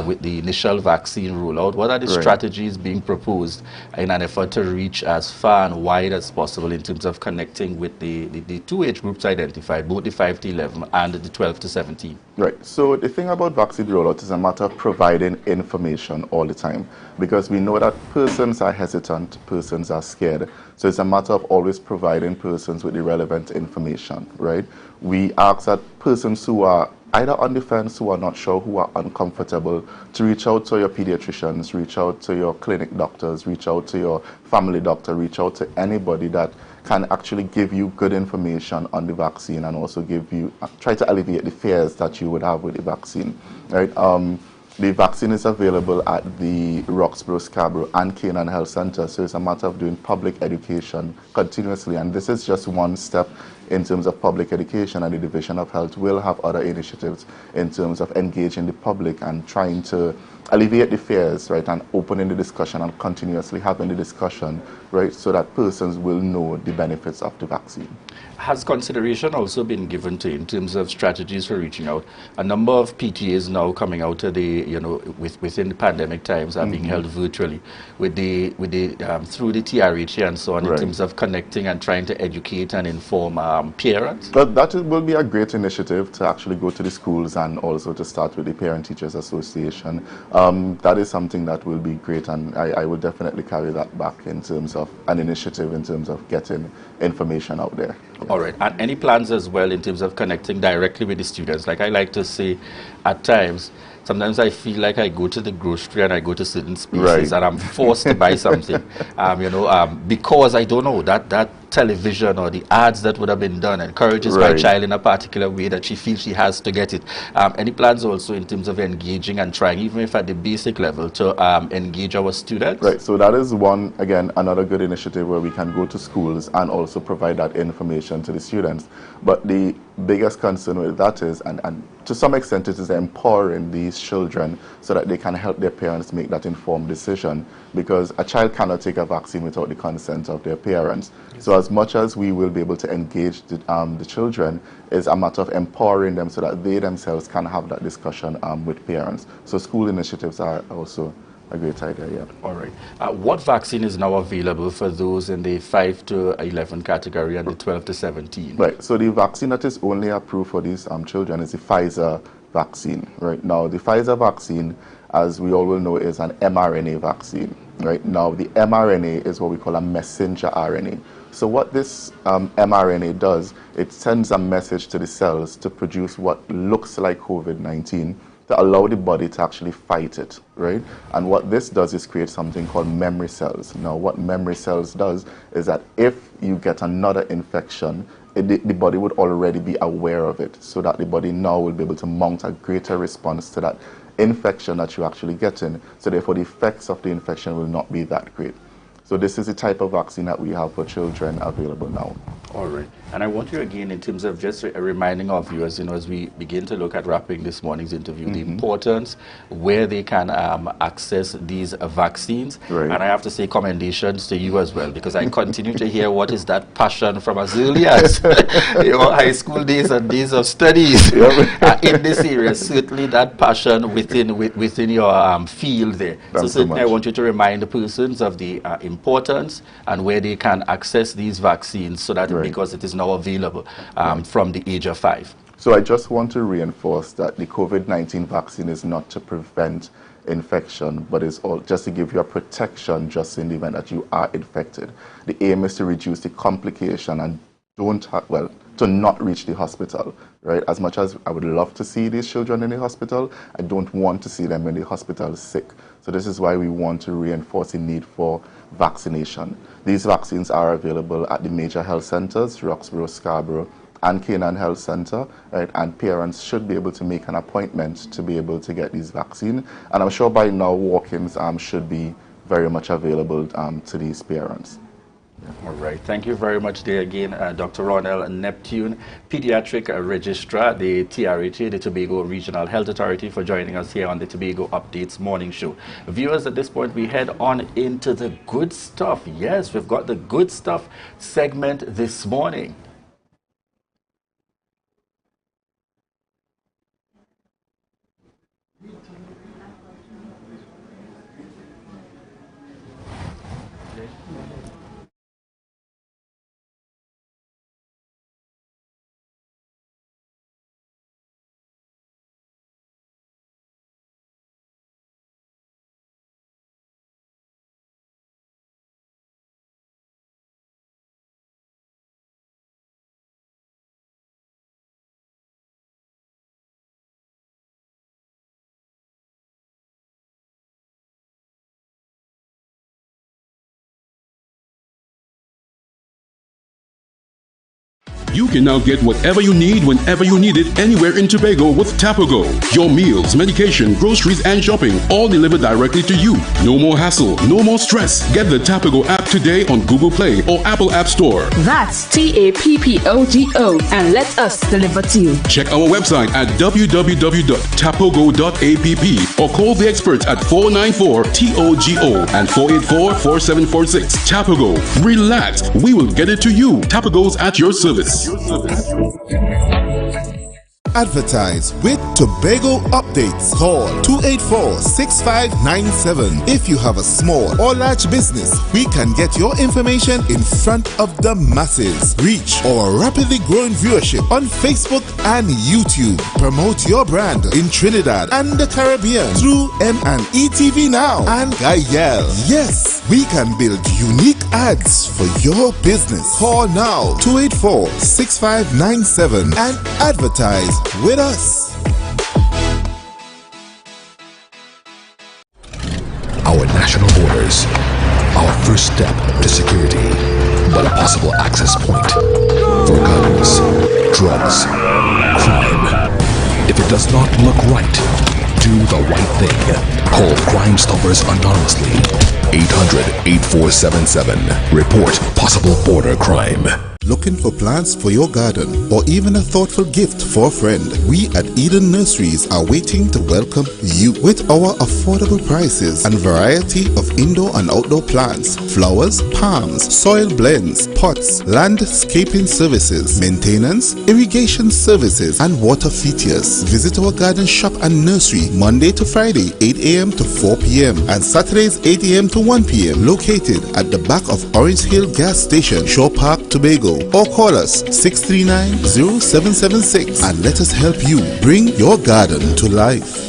with the initial vaccine rollout. What are the strategies being proposed in an effort to reach as far and wide as possible in terms of connecting with the 2 age groups identified, both the 5 to 11 and the 12 to 17? Right. So the thing about vaccine rollout is a matter of providing information all the time, because we know that persons are hesitant, persons are scared. So it's a matter of always providing persons with the relevant information, right? We ask that persons who are either on the fence, who are not sure, who are uncomfortable, to reach out to your pediatricians, reach out to your clinic doctors, reach out to your family doctor, reach out to anybody that can actually give you good information on the vaccine and also give you, try to alleviate the fears that you would have with the vaccine, right? The vaccine is available at the Roxborough, Scarborough and Canaan Health Center, so it's a matter of doing public education continuously, and this is just one step in terms of public education, and the Division of Health will have other initiatives in terms of engaging the public and trying to alleviate the fears, right, and opening the discussion and continuously having the discussion, right, so that persons will know the benefits of the vaccine. Has consideration also been given to in terms of strategies for reaching out? A number of PTAs now coming out of the, within the pandemic times are being held virtually with the through the TRH and so on, in terms of connecting and trying to educate and inform parents. But that will be a great initiative to actually go to the schools and also to start with the Parent Teachers Association. That is something that will be great, and I will definitely carry that back in terms of an initiative in terms of getting information out there. All right. And any plans as well in terms of connecting directly with the students? Like I like to say, at times, sometimes I feel like I go to the grocery and I go to certain spaces and I'm forced to buy something, because I don't know that television or the ads that would have been done encourages my child in a particular way that she feels she has to get it. Any plans also in terms of engaging and trying, even if at the basic level, to engage our students? Right, so that is one, again, another good initiative where we can go to schools and also provide that information to the students. But the biggest concern with that is, and to some extent it is empowering these children so that they can help their parents make that informed decision, because a child cannot take a vaccine without the consent of their parents. So as much as we will be able to engage the children, it's a matter of empowering them so that they themselves can have that discussion with parents. So school initiatives are also a great idea, yeah. All right. What vaccine is now available for those in the 5 to 11 category and the 12 to 17? Right. So the vaccine that is only approved for these children is the Pfizer vaccine. Right now, the Pfizer vaccine, as we all will know, is an mRNA vaccine. Right now, the mRNA is what we call a messenger RNA. So what this mRNA does, it sends a message to the cells to produce what looks like COVID-19 to allow the body to actually fight it, right? And what this does is create something called memory cells. Now, what memory cells does is that if you get another infection, the body would already be aware of it, so that the body now will be able to mount a greater response to that infection that you're actually getting. So therefore, the effects of the infection will not be that great. So this is the type of vaccine that we have for children available now. All right. And I want you again, in terms of just reminding our viewers, as we begin to look at wrapping this morning's interview, the importance where they can access these vaccines. Right. And I have to say commendations to you as well, because I continue to hear what is that passion from as early as your high school days and days of studies in this area. Certainly that passion within your field there. Thanks so certainly so I want you to remind the persons of the importance and where they can access these vaccines, so that because it is now available from the age of 5. So I just want to reinforce that the COVID-19 vaccine is not to prevent infection, but is all just to give you a protection just in the event that you are infected. The aim is to reduce the complication and to not reach the hospital, right? As much as I would love to see these children in the hospital, I don't want to see them in the hospital sick. So this is why we want to reinforce the need for vaccination. These vaccines are available at the major health centers, Roxborough, Scarborough, and Canaan Health Center, right? And parents should be able to make an appointment to be able to get these vaccines. And I'm sure by now walk-ins should be very much available to these parents. All right. Thank you very much there again, Dr. Ronell Neptune, Pediatric Registrar, the TRHA, the Tobago Regional Health Authority, for joining us here on the Tobago Updates Morning Show. Viewers, at this point, we head on into the good stuff. Yes, we've got the good stuff segment this morning. You can now get whatever you need whenever you need it anywhere in Tobago with Tobago. Your meals, medication, groceries, and shopping all delivered directly to you. No more hassle, no more stress. Get the Tobago app today on Google Play or Apple App Store. That's TAPPOGO, and let us deliver to you. Check our website at www.tapogo.app or call the experts at 494-TOGO and 484-4746. Tobago. Relax. We will get it to you. Tobago's at your service. Advertise with Tobago Updates. Call 284-6597. If you have a small or large business, we can get your information in front of the masses. Reach our rapidly growing viewership on Facebook and YouTube. Promote your brand in Trinidad and the Caribbean through M&E TV Now and Gayel. Yes, we can build unique ads for your business. Call now 284-6597 and advertise with us. Our national borders, our first step to security, but a possible access point for guns, drugs, crime. If it does not look right, do the right thing. Call Crime Stoppers anonymously. 800-8477. Report possible border crime. Looking for plants for your garden or even a thoughtful gift for a friend? We at Eden Nurseries are waiting to welcome you with our affordable prices and variety of indoor and outdoor plants, flowers, palms, soil blends, pots, landscaping services, maintenance, irrigation services, and water features. Visit our garden shop and nursery Monday to Friday 8 a.m. to 4 p.m. and Saturdays 8 a.m. to 1 p.m. located at the back of Orange Hill Gas Station, Shore Park, Tobago, or call us 639-0776 and let us help you bring your garden to life.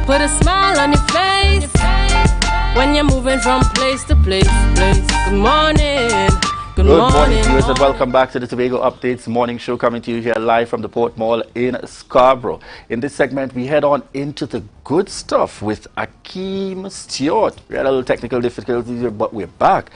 Put a smile on your face when you're moving from place to place. Good morning. Good morning, viewers, and welcome back to the Tobago Updates morning show, coming to you here live from the Port Mall in Scarborough. In this segment, we head on into the good stuff with Akeem Stewart. We had a little technical difficulties here, but we're back.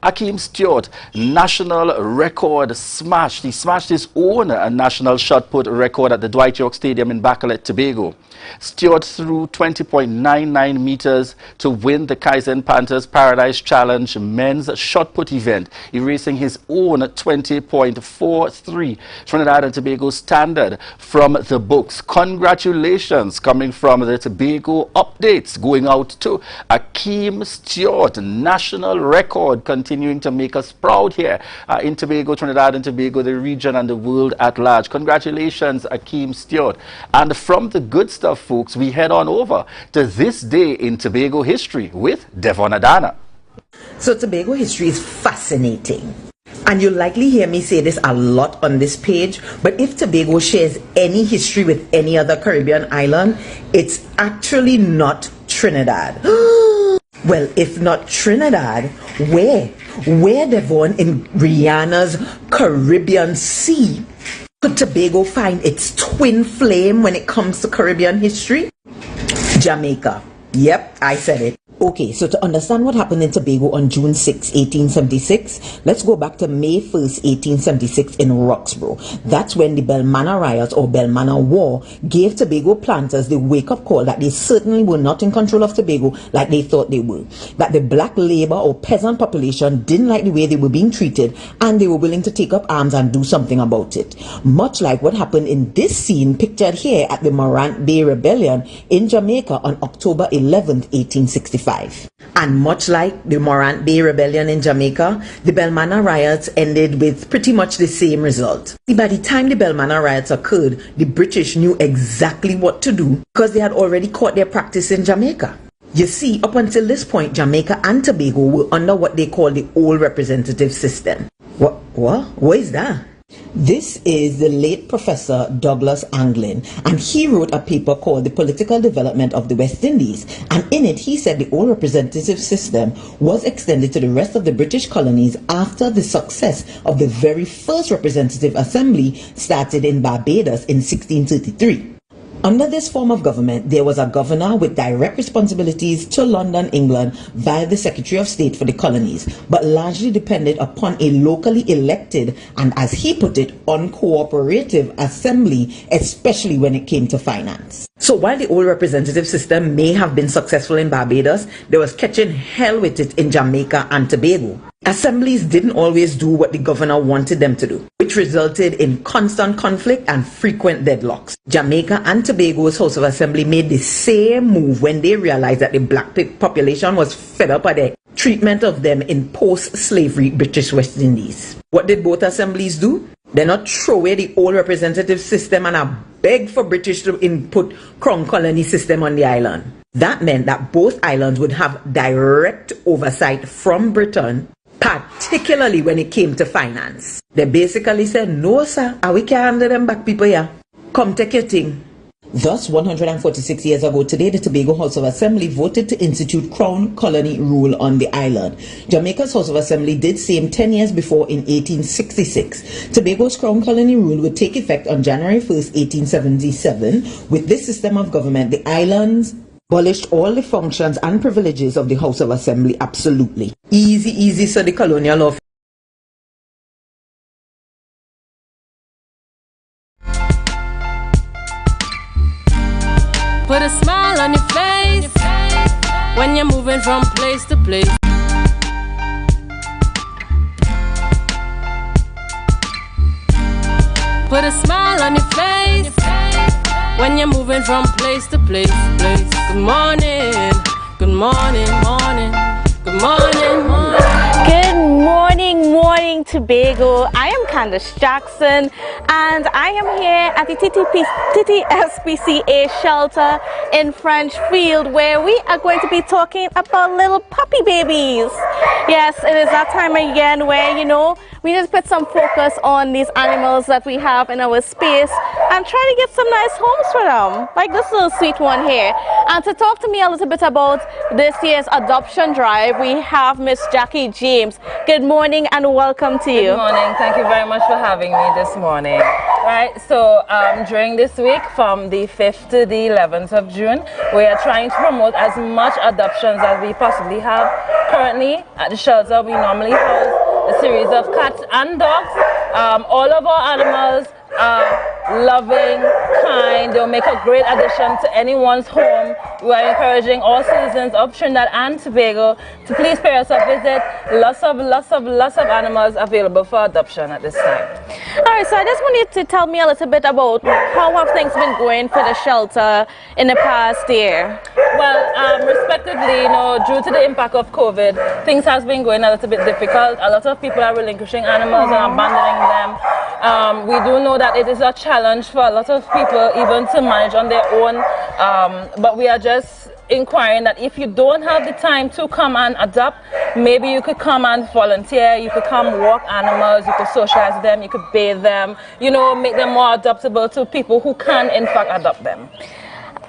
Akeem Stewart, national record smashed. He smashed his own national shot put record at the Dwight York Stadium in Bacalet, Tobago. Stewart threw 20.99 meters to win the Kaizen Panthers Paradise Challenge men's shot put event, erasing his own 20.43 Trinidad and Tobago standard from the books. Congratulations coming from the Tobago Updates going out to Akeem Stewart. National record continuing to make us proud here in Tobago, Trinidad and Tobago, the region and the world at large. Congratulations, Akeem Stewart. And from the good stuff, folks, we head on over to this day in Tobago history with Devon Adana. So Tobago history is fascinating. And you'll likely hear me say this a lot on this page, but if Tobago shares any history with any other Caribbean island, it's actually not Trinidad. Well, if not Trinidad, where? Where, Devon, in Rihanna's Caribbean Sea, could Tobago find its twin flame when it comes to Caribbean history? Jamaica. Yep, I said it. Okay, so to understand what happened in Tobago on June 6, 1876, let's go back to May 1st, 1876 in Roxborough. That's when the Belmana riots or Belmana War gave Tobago planters the wake-up call that they certainly were not in control of Tobago like they thought they were. That the black labor or peasant population didn't like the way they were being treated, and they were willing to take up arms and do something about it. Much like what happened in this scene pictured here at the Morant Bay Rebellion in Jamaica on October 11th, 1865. And much like the Morant Bay Rebellion in Jamaica, the Belmana riots ended with pretty much the same result. By the time the Belmana riots occurred, the British knew exactly what to do because they had already caught their practice in Jamaica. You see, up until this point, Jamaica and Tobago were under what they call the old representative system. What is that? This is the late Professor Douglas Anglin, and he wrote a paper called The Political Development of the West Indies, and in it he said the old representative system was extended to the rest of the British colonies after the success of the very first representative assembly started in Barbados in 1633. Under this form of government, there was a governor with direct responsibilities to London, England, via the Secretary of State for the colonies, but largely depended upon a locally elected and, as he put it, uncooperative assembly, especially when it came to finance. So while the old representative system may have been successful in Barbados, there was catching hell with it in Jamaica and Tobago. Assemblies didn't always do what the governor wanted them to do, which resulted in constant conflict and frequent deadlocks. Jamaica and Tobago's House of Assembly made the same move when they realized that the black population was fed up at the treatment of them in post-slavery British West Indies. What did both assemblies do? They not throw away the old representative system and beg for British to input Crown Colony system on the island. That meant that both islands would have direct oversight from Britain, particularly when it came to finance. They basically said, no sir, we can't handle them back people here. Come take your thing. Thus, 146 years ago today, the Tobago House of Assembly voted to institute Crown Colony rule on the island. Jamaica's House of Assembly did same 10 years before in 1866. Tobago's Crown Colony rule would take effect on January 1st, 1877. With this system of government, the islands abolished all the functions and privileges of the House of Assembly absolutely. Easy, easy, so the colonial law. Put a smile on your face when you're moving from place to place. Put a smile on your face when you're moving from place to place. Good morning, good morning, morning, good morning, morning. Good morning, Tobago. I am Candace Jackson, and I am here at the TTSPCA shelter in French Field, where we are going to be talking about little puppy babies. Yes, it is that time again where, you know, we just put some focus on these animals that we have in our space and try to get some nice homes for them, like this little sweet one here. And to talk to me a little bit about this year's adoption drive, we have Miss Jackie James. Good morning and welcome to you. Good morning. Thank you very much for having me this morning. Right, so during this week from the 5th to the 11th of June, we are trying to promote as much adoptions as we possibly have. Currently at the shelter, we normally house a series of cats and dogs. All of our animals are loving, kind. They'll make a great addition to anyone's home. We are encouraging all citizens of Trinidad and Tobago to please pay us a visit. Lots of animals available for adoption at this time. All right, so I just want you to tell me a little bit about how have things been going for the shelter in the past year? Well, respectively, you know, due to the impact of COVID, things has been going a little bit difficult. A lot of people are relinquishing animals and abandoning them. We do know that it is a challenge for a lot of people even to manage on their own, but we are just inquiring that if you don't have the time to come and adopt, maybe you could come and volunteer, you could come walk animals, you could socialize with them, you could bathe them, you know, make them more adoptable to people who can in fact adopt them.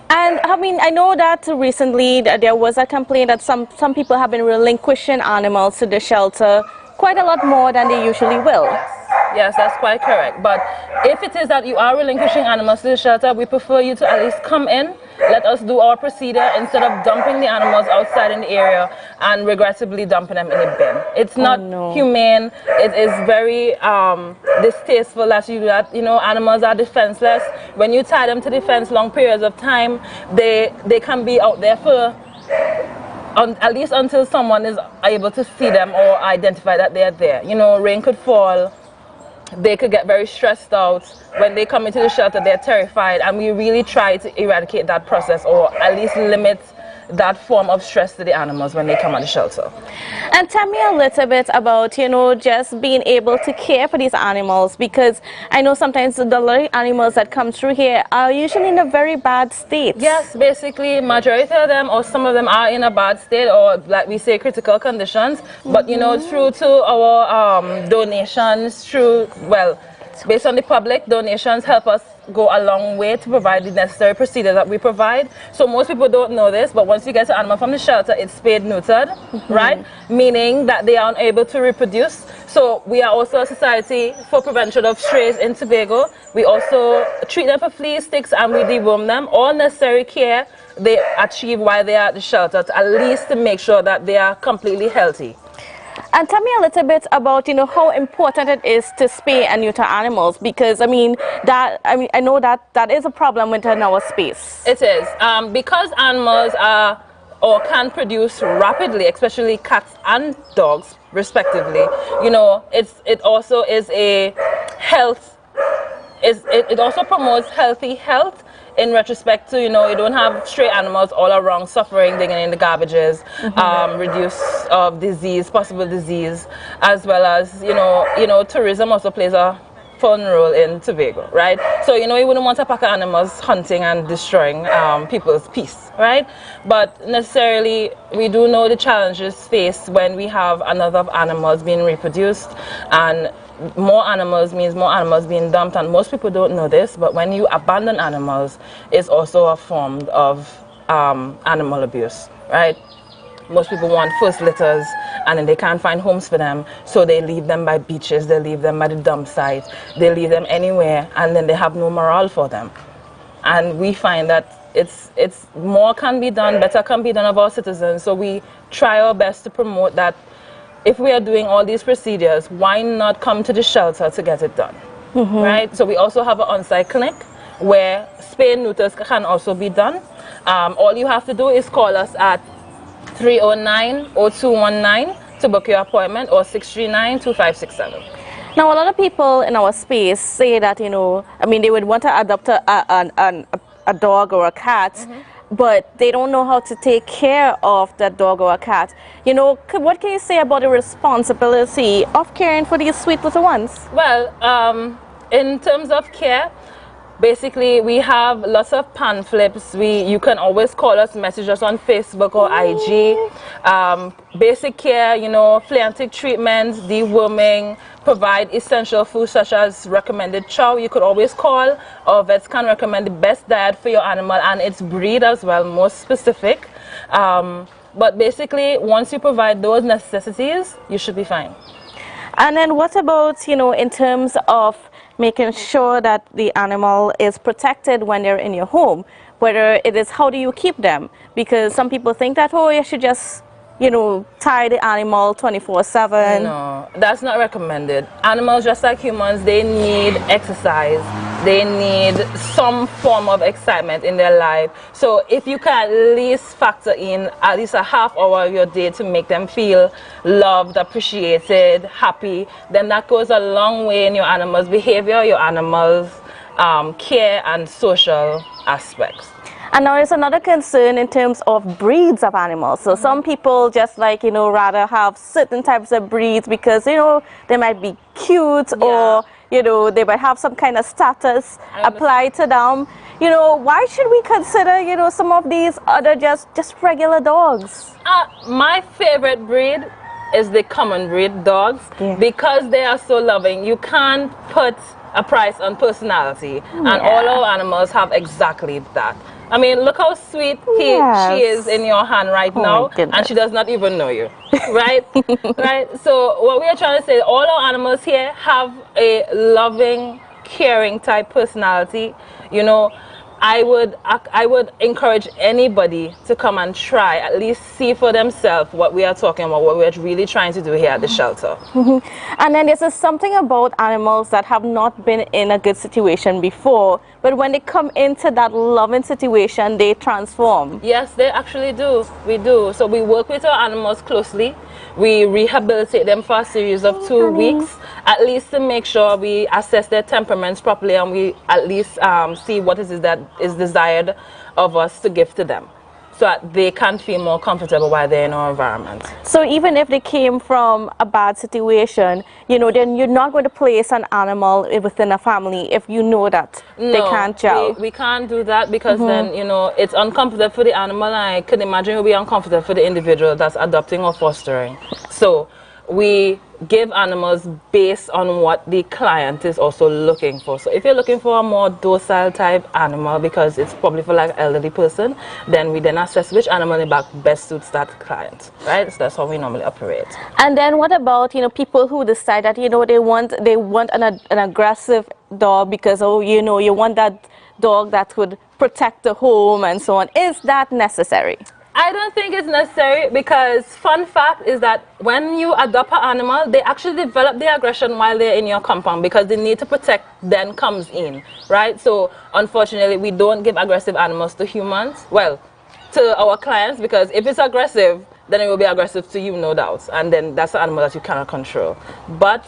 And I mean, I know that recently there was a complaint that some people have been relinquishing animals to the shelter quite a lot more than they usually will. Yes, that's quite correct. But if it is that you are relinquishing animals to the shelter, we prefer you to at least come in, let us do our procedure instead of dumping the animals outside in the area and regrettably dumping them in the bin. It's not humane. It is very distasteful that you do that. You know, animals are defenseless. When you tie them to the fence long periods of time, they can be out there for at least until someone is able to see them or identify that they're there. You know, rain could fall. They could get very stressed out. When they come into the shelter, they're terrified, and we really try to eradicate that process or at least limit that form of stress to the animals when they come at the shelter. And tell me a little bit about, you know, just being able to care for these animals, because I know sometimes the little animals that come through here are usually in a very bad state. Yes, basically majority of them or some of them are in a bad state or, like we say, critical conditions. But you know, through to our donations, based on the public, donations help us go a long way to provide the necessary procedures that we provide. So most people don't know this, but once you get an animal from the shelter, it's spayed neutered, right? Meaning that they are unable to reproduce. So we are also a society for prevention of strays in Tobago. We also treat them for flea sticks and we deworm them. All necessary care they achieve while they are at the shelter, to at least to make sure that they are completely healthy. And tell me a little bit about, you know, how important it is to spay and neuter animals, because I know that is a problem within our space. It is because animals are or can produce rapidly, especially cats and dogs, respectively. You know, it also is a health. It also promotes healthy health. In retrospect to, you know, you don't have stray animals all around suffering, digging in the garbages, reduce of disease, possible disease, as well as, you know, tourism also plays a fun role in Tobago, right? So, you know, you wouldn't want a pack of animals hunting and destroying people's peace, right? But necessarily, we do know the challenges faced when we have another animals being reproduced, and more animals means more animals being dumped, and most people don't know this, but when you abandon animals, it's also a form of animal abuse, right? Most people want first litters, and then they can't find homes for them, so they leave them by beaches, they leave them by the dump site, they leave them anywhere, and then they have no morale for them. And we find that it's more can be done, better can be done of our citizens, so we try our best to promote that. If we are doing all these procedures, why not come to the shelter to get it done, right? So we also have an on-site clinic where spay and neuters can also be done. All you have to do is call us at 309-0219 to book your appointment, or 639-2567. Now, a lot of people in our space say that, you know, I mean, they would want to adopt a dog or a cat, but they don't know how to take care of that dog or a cat. You know, what can you say about the responsibility of caring for these sweet little ones? Well, in terms of care, basically, we have lots of pamphlets. You can always call us, message us on Facebook or IG. Basic care, you know, flea and tick treatments, deworming, provide essential foods such as recommended chow. You could always call. Our vets can recommend the best diet for your animal and its breed as well, more specific. But basically, once you provide those necessities, you should be fine. And then what about, you know, in terms of making sure that the animal is protected when they're in your home? Whether it is, how do you keep them? Because some people think that, oh, you should just, you know, tie the animal 24/7. No, that's not recommended. Animals, just like humans, they need exercise. They need some form of excitement in their life. So if you can at least factor in at least a half hour of your day to make them feel loved, appreciated, happy, then that goes a long way in your animal's behavior, your animal's care and social aspects. And now there's another concern in terms of breeds of animals. So some people just like, you know, rather have certain types of breeds because, you know, they might be cute or, you know, they might have some kind of status applied to them. You know, why should we consider, you know, some of these other just regular dogs? My favorite breed is the common breed dogs because they are so loving. You can't put a price on personality, and all our animals have exactly that. I mean, look how sweet she is in your hand right now, and she does not even know you, right? Right? So what we are trying to say, all our animals here have a loving, caring type personality. You know, I would encourage anybody to come and try, at least see for themselves what we are talking about, what we're really trying to do here at the shelter. And then there's something about animals that have not been in a good situation before, but when they come into that loving situation, they transform. Yes, they actually do. We do. So we work with our animals closely. We rehabilitate them for a series of 2 weeks, at least to make sure we assess their temperaments properly, and we at least see what it is that is desired of us to give to them, so that they can feel more comfortable while they're in our environment. So even if they came from a bad situation, you know, then you're not going to place an animal within a family if you know that they can't gel. We can't do that because then, you know, it's uncomfortable for the animal, and I can imagine it will be uncomfortable for the individual that's adopting or fostering. So we give animals based on what the client is also looking for. So if you're looking for a more docile type animal because it's probably for like an elderly person, then we then assess which animal in the back best suits that client, right? So that's how we normally operate. And then what about, you know, people who decide that, you know, they want an aggressive dog because, oh, you know, you want that dog that would protect the home and so on. Is that necessary? I don't think it's necessary, because fun fact is that when you adopt an animal, they actually develop their aggression while they're in your compound, because the need to protect then comes in, right? So unfortunately, we don't give aggressive animals to humans, well, to our clients, because if it's aggressive, then it will be aggressive to you, no doubt, and then that's an animal that you cannot control. But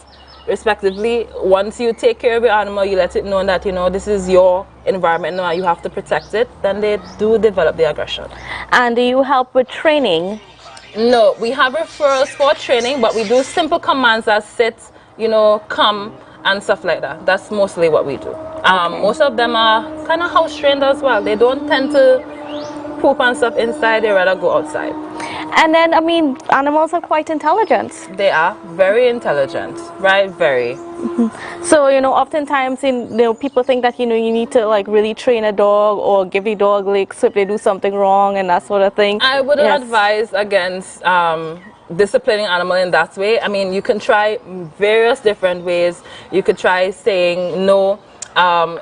respectively, once you take care of your animal, you let it know that, you know, this is your environment now, you have to protect it, then they do develop the aggression. And do you help with training? No, we have referrals for training, but we do simple commands that sit, you know, come, and stuff like that. That's mostly what we do. Most of them are kind of house trained as well. They don't tend to poop and stuff inside, they rather go outside. And then, I mean, animals are quite intelligent. They are very intelligent, right? Very. So, you know, oftentimes, people think that, you need to like really train a dog or give the dog licks if they do something wrong and that sort of thing. I wouldn't advise against disciplining animal in that way. I mean, you can try various different ways. You could try saying no.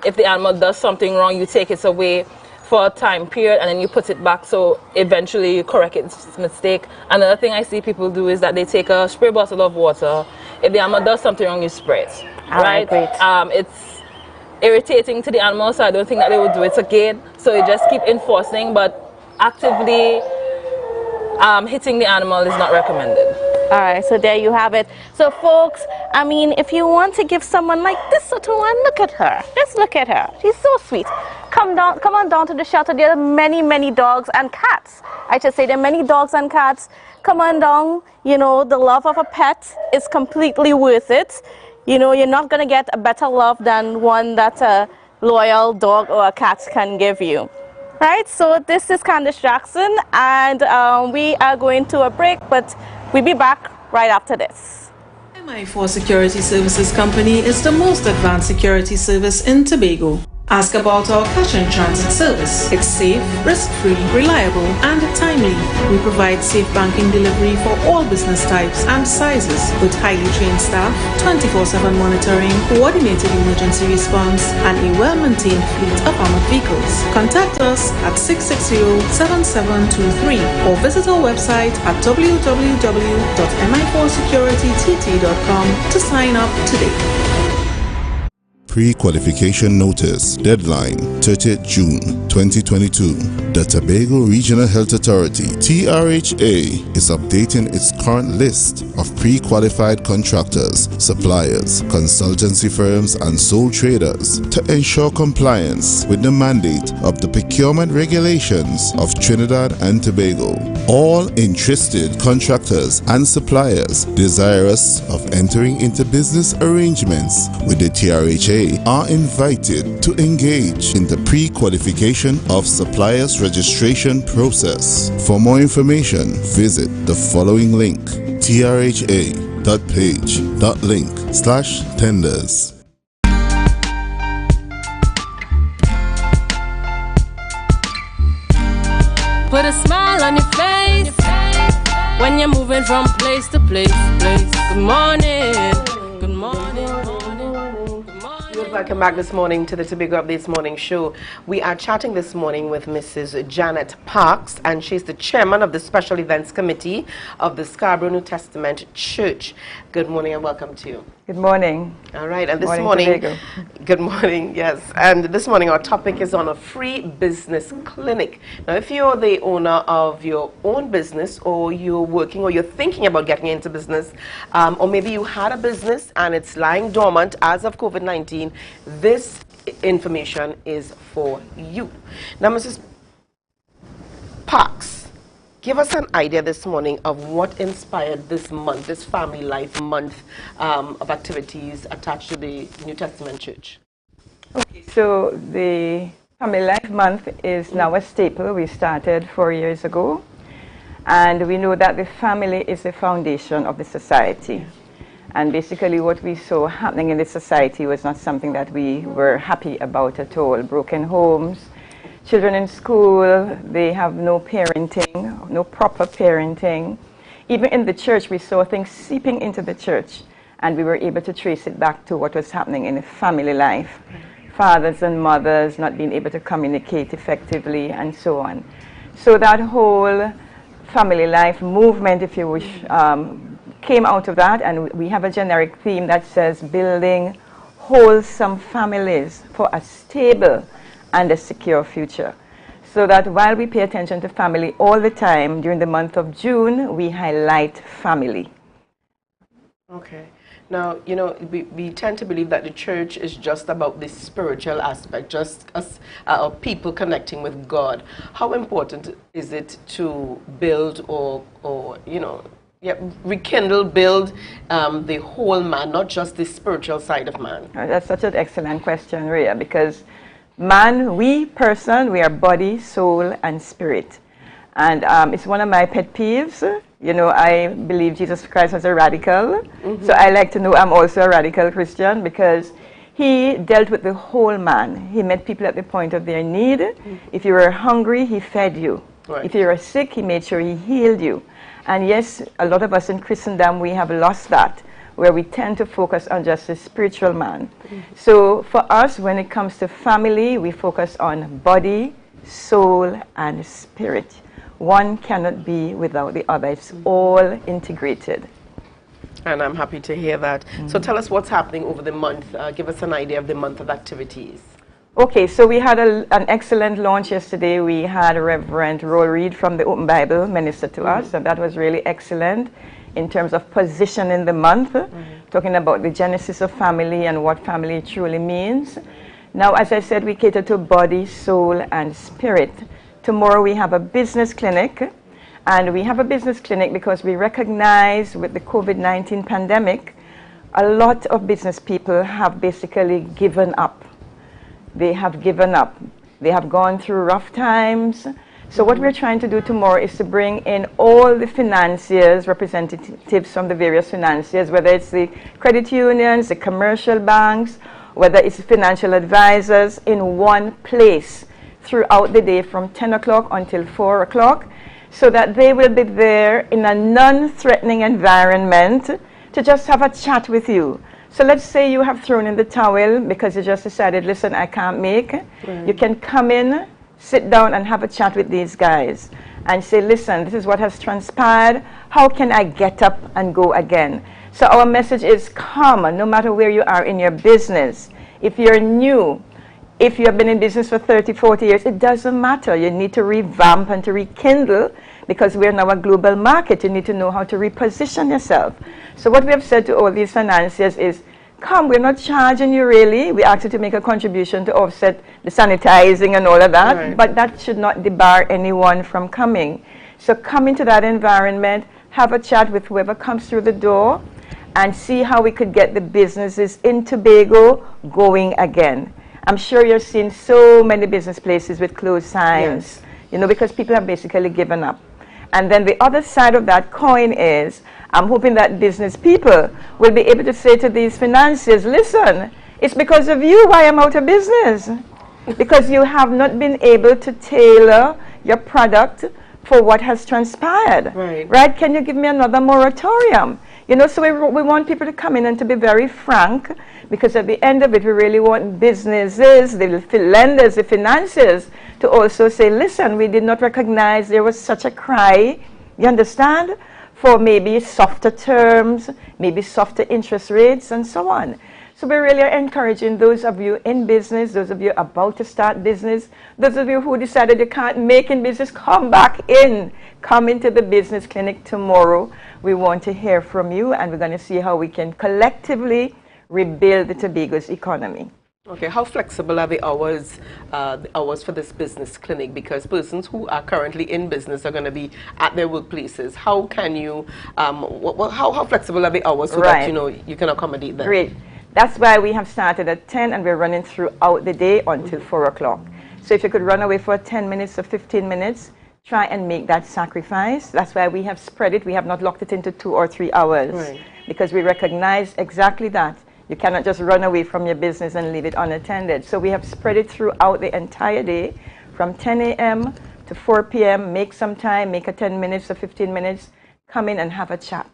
If the animal does something wrong, you take it away for a time period and then you put it back, so eventually you correct its mistake. Another thing I see people do is that they take a spray bottle of water. If the animal does something wrong, you spray it. Right? It's irritating to the animal, so I don't think that they will do it again. So you just keep enforcing, but actively hitting the animal is not recommended. All right, so there you have it. So folks, I mean, if you want to give someone like this little one, look at her. Just look at her. She's so sweet. Come on down to the shelter. There are many dogs and cats. I should say there are many dogs and cats. Come on down. You know, the love of a pet is completely worth it. You know, you're not going to get a better love than one that a loyal dog or a cat can give you. Right, so this is Candace Jackson, and we are going to a break, but we'll be back right after this. MI4 Security Services Company is the most advanced security service in Tobago. Ask about our cash and transit service. It's safe, risk-free, reliable, and timely. We provide safe banking delivery for all business types and sizes with highly trained staff, 24/7 monitoring, coordinated emergency response, and a well-maintained fleet of armored vehicles. Contact us at 660-7723 or visit our website at www.mi4securitytt.com to sign up today. Pre-qualification notice deadline 30th June 2022. The Tobago Regional Health Authority (TRHA) is updating its current list of pre-qualified contractors, suppliers, consultancy firms and sole traders to ensure compliance with the mandate of the procurement regulations of Trinidad and Tobago. All interested contractors and suppliers desirous of entering into business arrangements with the TRHA are invited to engage in the pre-qualification of suppliers registration process. For more information, visit the following link: trha.page.link/tenders. Put a smile on your face when you're moving from place to place. Good morning. Good morning. Welcome back this morning to the Tobago Updates Morning Show. We are chatting this morning with Mrs. Janet Parks, and she's the chairman of the Special Events Committee of the Scarborough New Testament Church. Good morning and welcome to you. Good morning. All right, and this morning, morning, good morning, yes. And this morning our topic is on a free business clinic. Now, if you're the owner of your own business, or you're working, or you're thinking about getting into business, or maybe you had a business and it's lying dormant as of COVID-19, this information is for you. Now, Mrs. Parks, give us an idea this morning of what inspired this month, this Family Life Month of activities attached to the New Testament Church. Okay, so the Family Life Month is now a staple. We started 4 years ago, and we know that the family is the foundation of the society. And basically what we saw happening in the society was not something that we were happy about at all. Broken homes, children in school, they have no parenting, no proper parenting. Even in the church, we saw things seeping into the church, and we were able to trace it back to what was happening in the family life. Fathers and mothers not being able to communicate effectively, and so on. So that whole family life movement, if you wish, came out of that, and we have a generic theme that says building wholesome families for a stable and a secure future. So that while we pay attention to family all the time, during the month of June, we highlight family. Okay. Now, you know, we tend to believe that the church is just about the spiritual aspect, just us people connecting with God. How important is it to build or you know, Yeah, rekindle, build the whole man, not just the spiritual side of man. That's such an excellent question, Rhea, because man, we are body, soul, and spirit. And it's one of my pet peeves. You know, I believe Jesus Christ was a radical. So I like to know I'm also a radical Christian because he dealt with the whole man. He met people at the point of their need. If you were hungry, he fed you. Right. If you were sick, he made sure he healed you. And yes, a lot of us in Christendom, we have lost that, where we tend to focus on just the spiritual man. So for us, when it comes to family, we focus on body, soul, and spirit. One cannot be without the other. It's all integrated. And I'm happy to hear that. So tell us what's happening over the month. Give us an idea of the month of activities. Okay, so we had an excellent launch yesterday. We had Reverend Roy Reed from the Open Bible minister to us, and that was really excellent in terms of positioning the month, talking about the genesis of family and what family truly means. Now, as I said, we cater to body, soul, and spirit. Tomorrow we have a business clinic, and we have a business clinic because we recognize with the COVID-19 pandemic, a lot of business people have basically given up. They have given up. They have gone through rough times. So what we're trying to do tomorrow is to bring in all the financiers, representatives from the various financiers, whether it's the credit unions, the commercial banks, whether it's financial advisors, in one place throughout the day from 10 o'clock until 4 o'clock, so that they will be there in a non-threatening environment to just have a chat with you. So let's say you have thrown in the towel because you just decided, listen, I can't make. You can come in, sit down and have a chat with these guys and say, listen, this is what has transpired. How can I get up and go again? So our message is come, no matter where you are in your business. If you're new, if you have been in business for 30, 40 years, it doesn't matter. You need to revamp and to rekindle because we're now a global market. You need to know how to reposition yourself. So what we have said to all these financiers is, come, we're not charging you really. We ask you to make a contribution to offset the sanitizing and all of that, but that should not debar anyone from coming. So come into that environment, have a chat with whoever comes through the door, and see how we could get the businesses in Tobago going again. I'm sure you're seeing so many business places with closed signs, you know, because people have basically given up. And then the other side of that coin is, I'm hoping that business people will be able to say to these financiers, listen, it's because of you why I'm out of business. Because you have not been able to tailor your product for what has transpired. Right? Can you give me another moratorium? You know, so we want people to come in and to be very frank, because at the end of it, we really want businesses, the lenders, the financiers, to also say, listen, we did not recognize there was such a cry, you understand, for maybe softer terms, maybe softer interest rates, and so on. So we really are encouraging those of you in business, those of you about to start business, those of you who decided you can't make in business, come back in. Come into the business clinic tomorrow. We want to hear from you, and we're going to see how we can collectively rebuild the Tobago's economy. Okay, how flexible are the hours for this business clinic? Because persons who are currently in business are going to be at their workplaces. How can you, how flexible are the hours so that, you know, you can accommodate them? Great. That's why we have started at 10 and we're running throughout the day until 4 o'clock. So if you could run away for 10 minutes or 15 minutes, try and make that sacrifice. That's why we have spread it. We have not locked it into 2 or 3 hours because we recognize exactly that. You cannot just run away from your business and leave it unattended. So we have spread it throughout the entire day from 10 a.m. to 4 p.m. Make some time, make a 10 minutes or 15 minutes, come in and have a chat.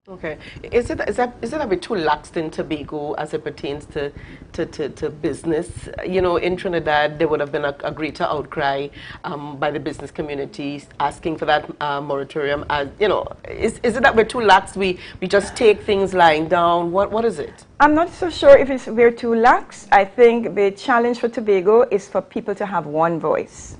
Okay. Is it a bit too lax in Tobago as it pertains to business? You know, in Trinidad, there would have been a greater outcry by the business communities asking for that moratorium. As you know, is it that we're too lax? We just take things lying down. What is it? I'm not so sure if we're too lax. I think the challenge for Tobago is for people to have one voice.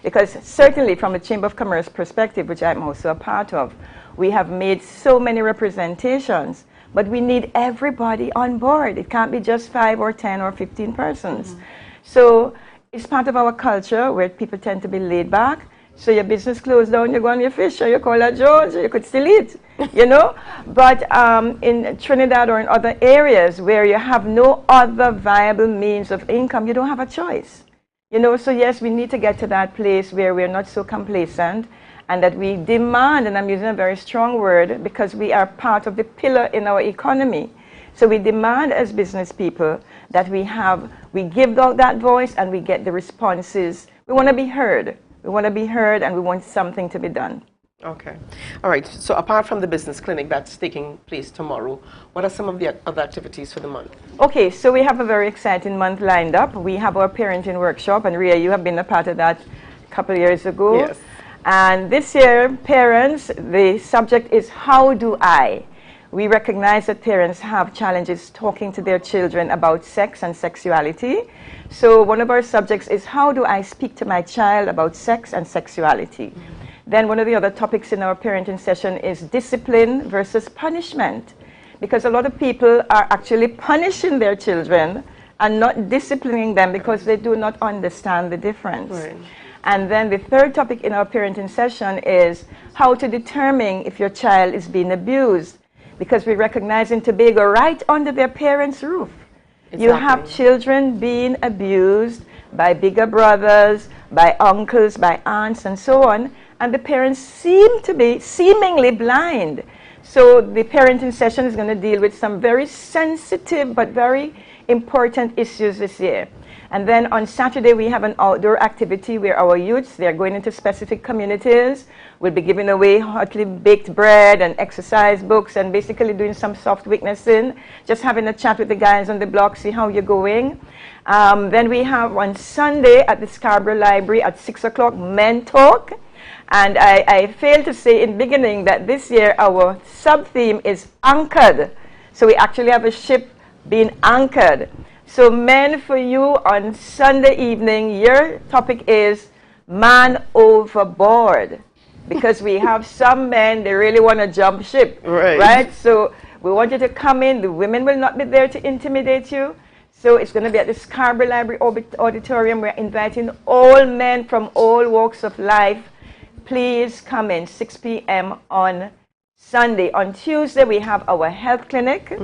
Because certainly from a Chamber of Commerce perspective, which I'm also a part of, we have made so many representations, but we need everybody on board. It can't be just 5 or 10 or 15 persons. So it's part of our culture where people tend to be laid back. So your business closed down, you go on your fish, or you call that George, you could still eat, you know. But in Trinidad or in other areas where you have no other viable means of income, you don't have a choice. You know, so yes, we need to get to that place where we're not so complacent and that we demand, and I'm using a very strong word because we are part of the pillar in our economy. So we demand as business people that we give out that voice and we get the responses. We want to be heard. We want to be heard and we want something to be done. Okay. All right. So apart from the business clinic that's taking place tomorrow, what are some of the other activities for the month? Okay, so we have a very exciting month lined up. We have our parenting workshop, and Ria, you have been a part of that a couple of years ago. Yes. And this year, parents, the subject is how do I? We recognize that parents have challenges talking to their children about sex and sexuality. So one of our subjects is how do I speak to my child about sex and sexuality? Then one of the other topics in our parenting session is discipline versus punishment. Because a lot of people are actually punishing their children and not disciplining them because they do not understand the difference. Right. And then the third topic in our parenting session is how to determine if your child is being abused. Because we recognize in Tobago, right under their parents' roof, you have children being abused by bigger brothers, by uncles, by aunts, and so on, and the parents seem to be seemingly blind. So the parenting session is going to deal with some very sensitive but very important issues this year. And then on Saturday, we have an outdoor activity where our youths, they're going into specific communities. We'll be giving away hotly baked bread and exercise books and basically doing some soft witnessing, just having a chat with the guys on the block, see how you're going. Then we have on Sunday at the Scarborough Library at 6 o'clock, Men Talk. And I failed to say in the beginning that this year our sub-theme is anchored. So we actually have a ship being anchored. So men, for you on Sunday evening, your topic is man overboard. Because we have some men, they really want to jump ship. Right? So we want you to come in. The women will not be there to intimidate you. So it's going to be at the Scarborough Library Auditorium. We're inviting all men from all walks of life. Please come in, 6 p.m. on Sunday. On Tuesday, we have our health clinic.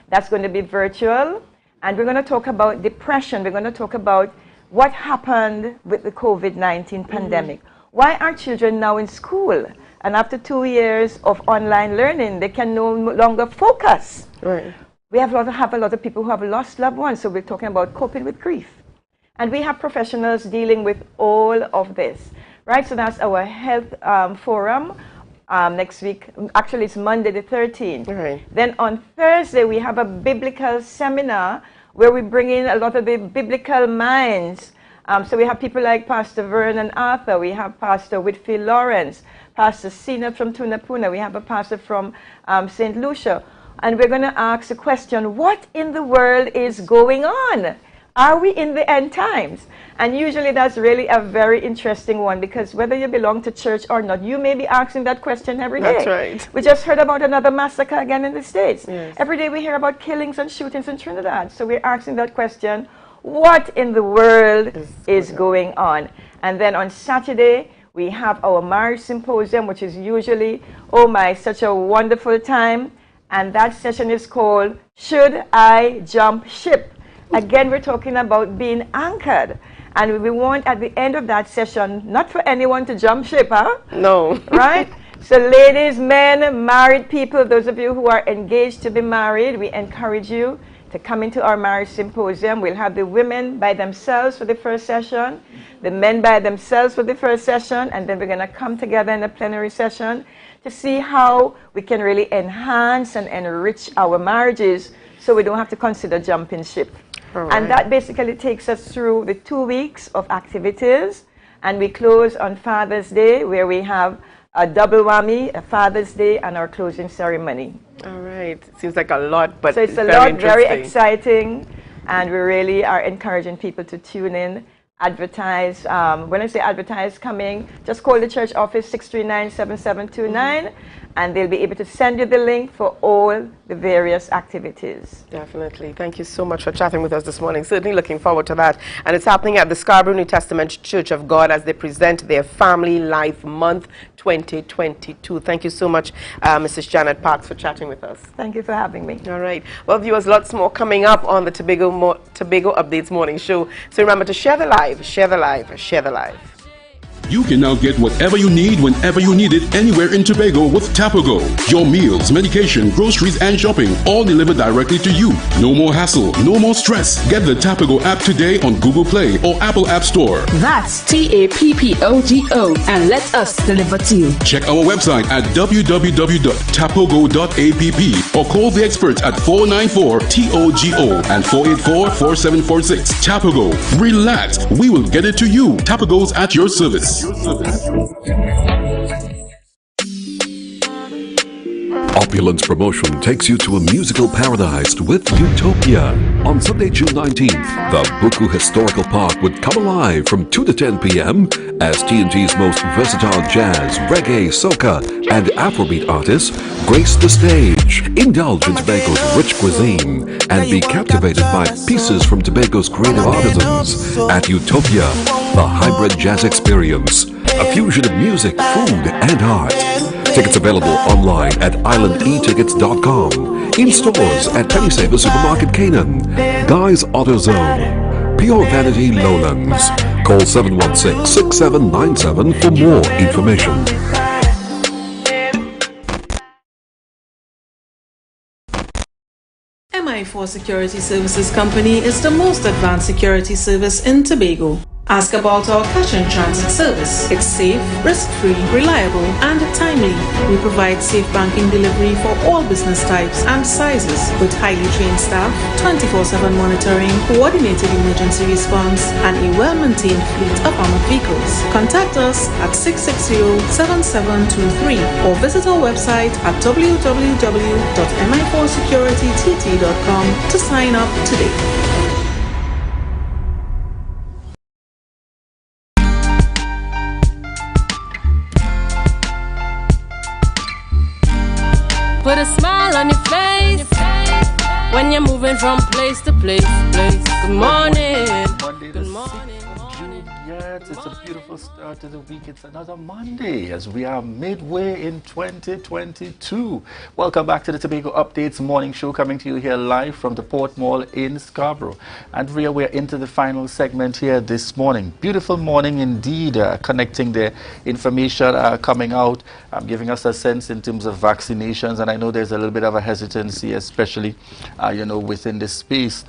That's going to be virtual. And we're going to talk about depression. We're going to talk about what happened with the COVID-19 pandemic. Why are children now in school? And after 2 years of online learning, they can no longer focus. Right. We have a lot of people who have lost loved ones, so we're talking about coping with grief. And we have professionals dealing with all of this. Right, so that's our health forum next week. Actually, it's Monday the 13th. Right. Then on Thursday, we have a biblical seminar where we bring in a lot of the biblical minds. So we have people like Pastor Vernon Arthur. We have Pastor Whitfield Lawrence, Pastor Sina from Tunapuna. We have a pastor from St. Lucia. And we're going to ask the question, what in the world is going on? Are we in the end times? And usually that's really a very interesting one, because whether you belong to church or not, you may be asking that question every day. That's right. We just heard about another massacre again in the States. Yes. Every day we hear about killings and shootings in Trinidad. So we're asking that question, what in the world is going on? And then on Saturday, we have our marriage symposium, which is usually, oh my, such a wonderful time. And that session is called, Should I Jump Ship? Again, we're talking about being anchored. And we want at the end of that session, not for anyone to jump ship, huh? No. Right? So ladies, men, married people, those of you who are engaged to be married, we encourage you to come into our marriage symposium. We'll have the women by themselves for the first session, the men by themselves for the first session, and then we're going to come together in a plenary session to see how we can really enhance and enrich our marriages so we don't have to consider jumping ship. Right. And that basically takes us through the 2 weeks of activities. And we close on Father's Day, where we have a double whammy, a Father's Day, and our closing ceremony. All right. Seems like a lot, but so it's a lot, very exciting. And we really are encouraging people to tune in, advertise. When I say advertise, coming, just call the church office 639-7729. and they'll be able to send you the link for all the various activities. Definitely. Thank you so much for chatting with us this morning. Certainly looking forward to that. And it's happening at the Scarborough New Testament Church of God as they present their Family Life Month 2022. Thank you so much, Mrs. Janet Parks, for chatting with us. Thank you for having me. All right. Well, viewers, lots more coming up on the Tobago Updates Morning Show. So remember to share the live, share the live, share the live. You can now get whatever you need whenever you need it anywhere in Tobago with Tobago. Your meals, medication, groceries, and shopping all delivered directly to you. No more hassle, no more stress. Get the Tobago app today on Google Play or Apple App Store. That's TAPPOGO, and let us deliver to you. Check our website at www.tapogo.app or call the experts at 494-TOGO and 484-4746. Tobago. Relax. We will get it to you. Tobago's at your service. Opulence Promotion takes you to a musical paradise with Utopia. On Sunday, June 19th, the Buku Historical Park would come alive from 2 to 10 p.m. as TNT's most versatile jazz, reggae, soca, and Afrobeat artists grace the stage. Indulge in Tobago's rich cuisine and be captivated by pieces from Tobago's creative artisans at Utopia, the hybrid jazz experience, a fusion of music, food, and art. Tickets available online at islandetickets.com, in stores at Penny Saver Supermarket Canaan, Guy's AutoZone, Pure Vanity Lowlands. Call 716-6797 for more information. MI4 Security Services Company is the most advanced security service in Tobago. Ask about our cash and transit service. It's safe, risk-free, reliable, and timely. We provide safe banking delivery for all business types and sizes with highly trained staff, 24/7 monitoring, coordinated emergency response, and a well-maintained fleet of armored vehicles. Contact us at 660-7723 or visit our website at www.mi4securitytt.com to sign up today. Put a smile on your face when you're moving from place to place. Good morning. Good morning. Yes, it's a beautiful start to the week. It's another Monday as we are midway in 2022. Welcome back to the Tobago Updates morning show, coming to you here live from the Port Mall in Scarborough. And we're into the final segment here this morning. Beautiful morning indeed, connecting the information coming out, giving us a sense in terms of vaccinations. And I know there's a little bit of a hesitancy, especially, within this space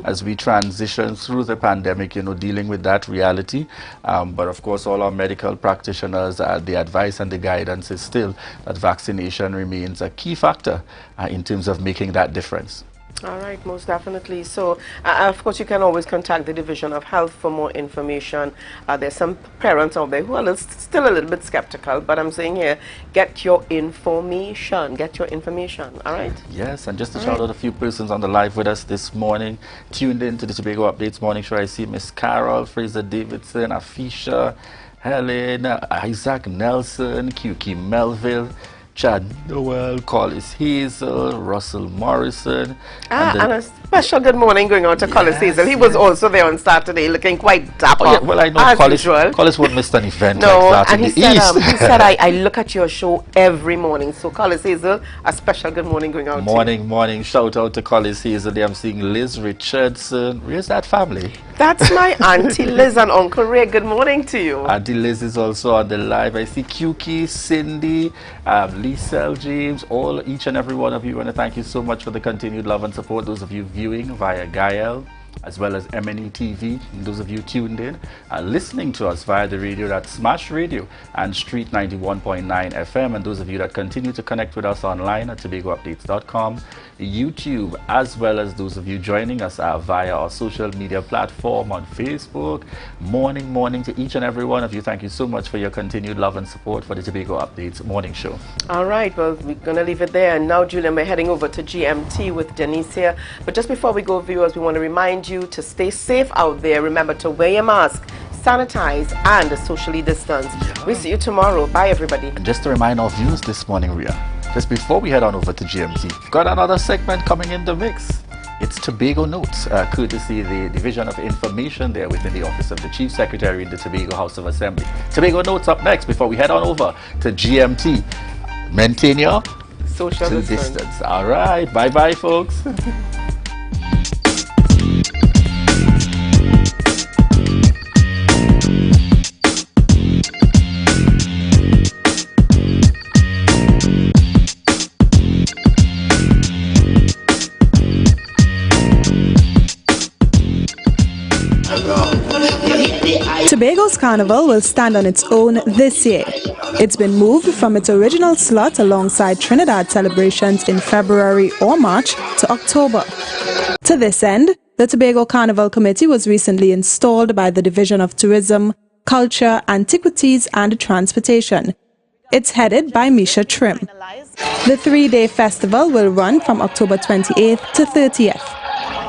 as we transition through the pandemic, dealing with that reality. But of course, all our medical practitioners, the advice and the guidance is still that vaccination remains a key factor in terms of making that difference. All right, most definitely. So, of course, you can always contact the Division of Health for more information. There's some parents out there who are still a little bit skeptical, but I'm saying here, get your information. Get your information, all right? Yes, and just to shout out a few persons on the live with us this morning, tuned in to the Tobago Updates morning show. I see Miss Carol, Fraser Davidson, Afisha, Helen, Isaac Nelson, QQ Melville, Chad Noel, Collis Hazel, Russell Morrison. And a special good morning going on to Collis Hazel. He was also there on Saturday looking quite dapper. Oh, yeah, well, I know Collis won't miss an event no, like that and in he the said, East. he said, I look at your show every morning. So Collis Hazel, a special good morning going out to you. Morning. Shout out to Collis Hazel. I'm seeing Liz Richardson. Where's that family? That's my Auntie Liz and Uncle Ray. Good morning to you. Auntie Liz is also on the live. I see QK, Cindy, Lisa, James, each and every one of you. I want to thank you so much for the continued love and support. Those of you viewing via Gael, as well as MNE TV, and those of you tuned in, listening to us via the radio, that's Smash Radio and Street 91.9 FM, and those of you that continue to connect with us online at TobagoUpdates.com, YouTube, as well as those of you joining us via our social media platform on Facebook. Morning to each and every one of you. Thank you so much for your continued love and support for the Tobago Updates morning show. All right, well, we're going to leave it there. And now, Julian, we're heading over to GMT with Denise here. But just before we go, viewers, we want to remind you to stay safe out there. Remember to wear your mask, sanitize, and socially distance. We see you tomorrow. Bye, everybody. And just to remind our viewers this morning, Ria, just before we head on over to GMT, we've got another segment coming in the mix. It's Tobago Notes, courtesy the Division of Information there within the Office of the Chief Secretary in the Tobago House of Assembly. Tobago Notes up next before we head on over to GMT. Maintain your social distance. All right. Bye-bye, folks. Tobago's carnival will stand on its own this year. It's been moved from its original slot alongside Trinidad celebrations in February or March to October. To this end, the Tobago Carnival Committee was recently installed by the Division of Tourism, Culture, Antiquities and Transportation. It's headed by Misha Trim. The 3-day festival will run from October 28th to 30th.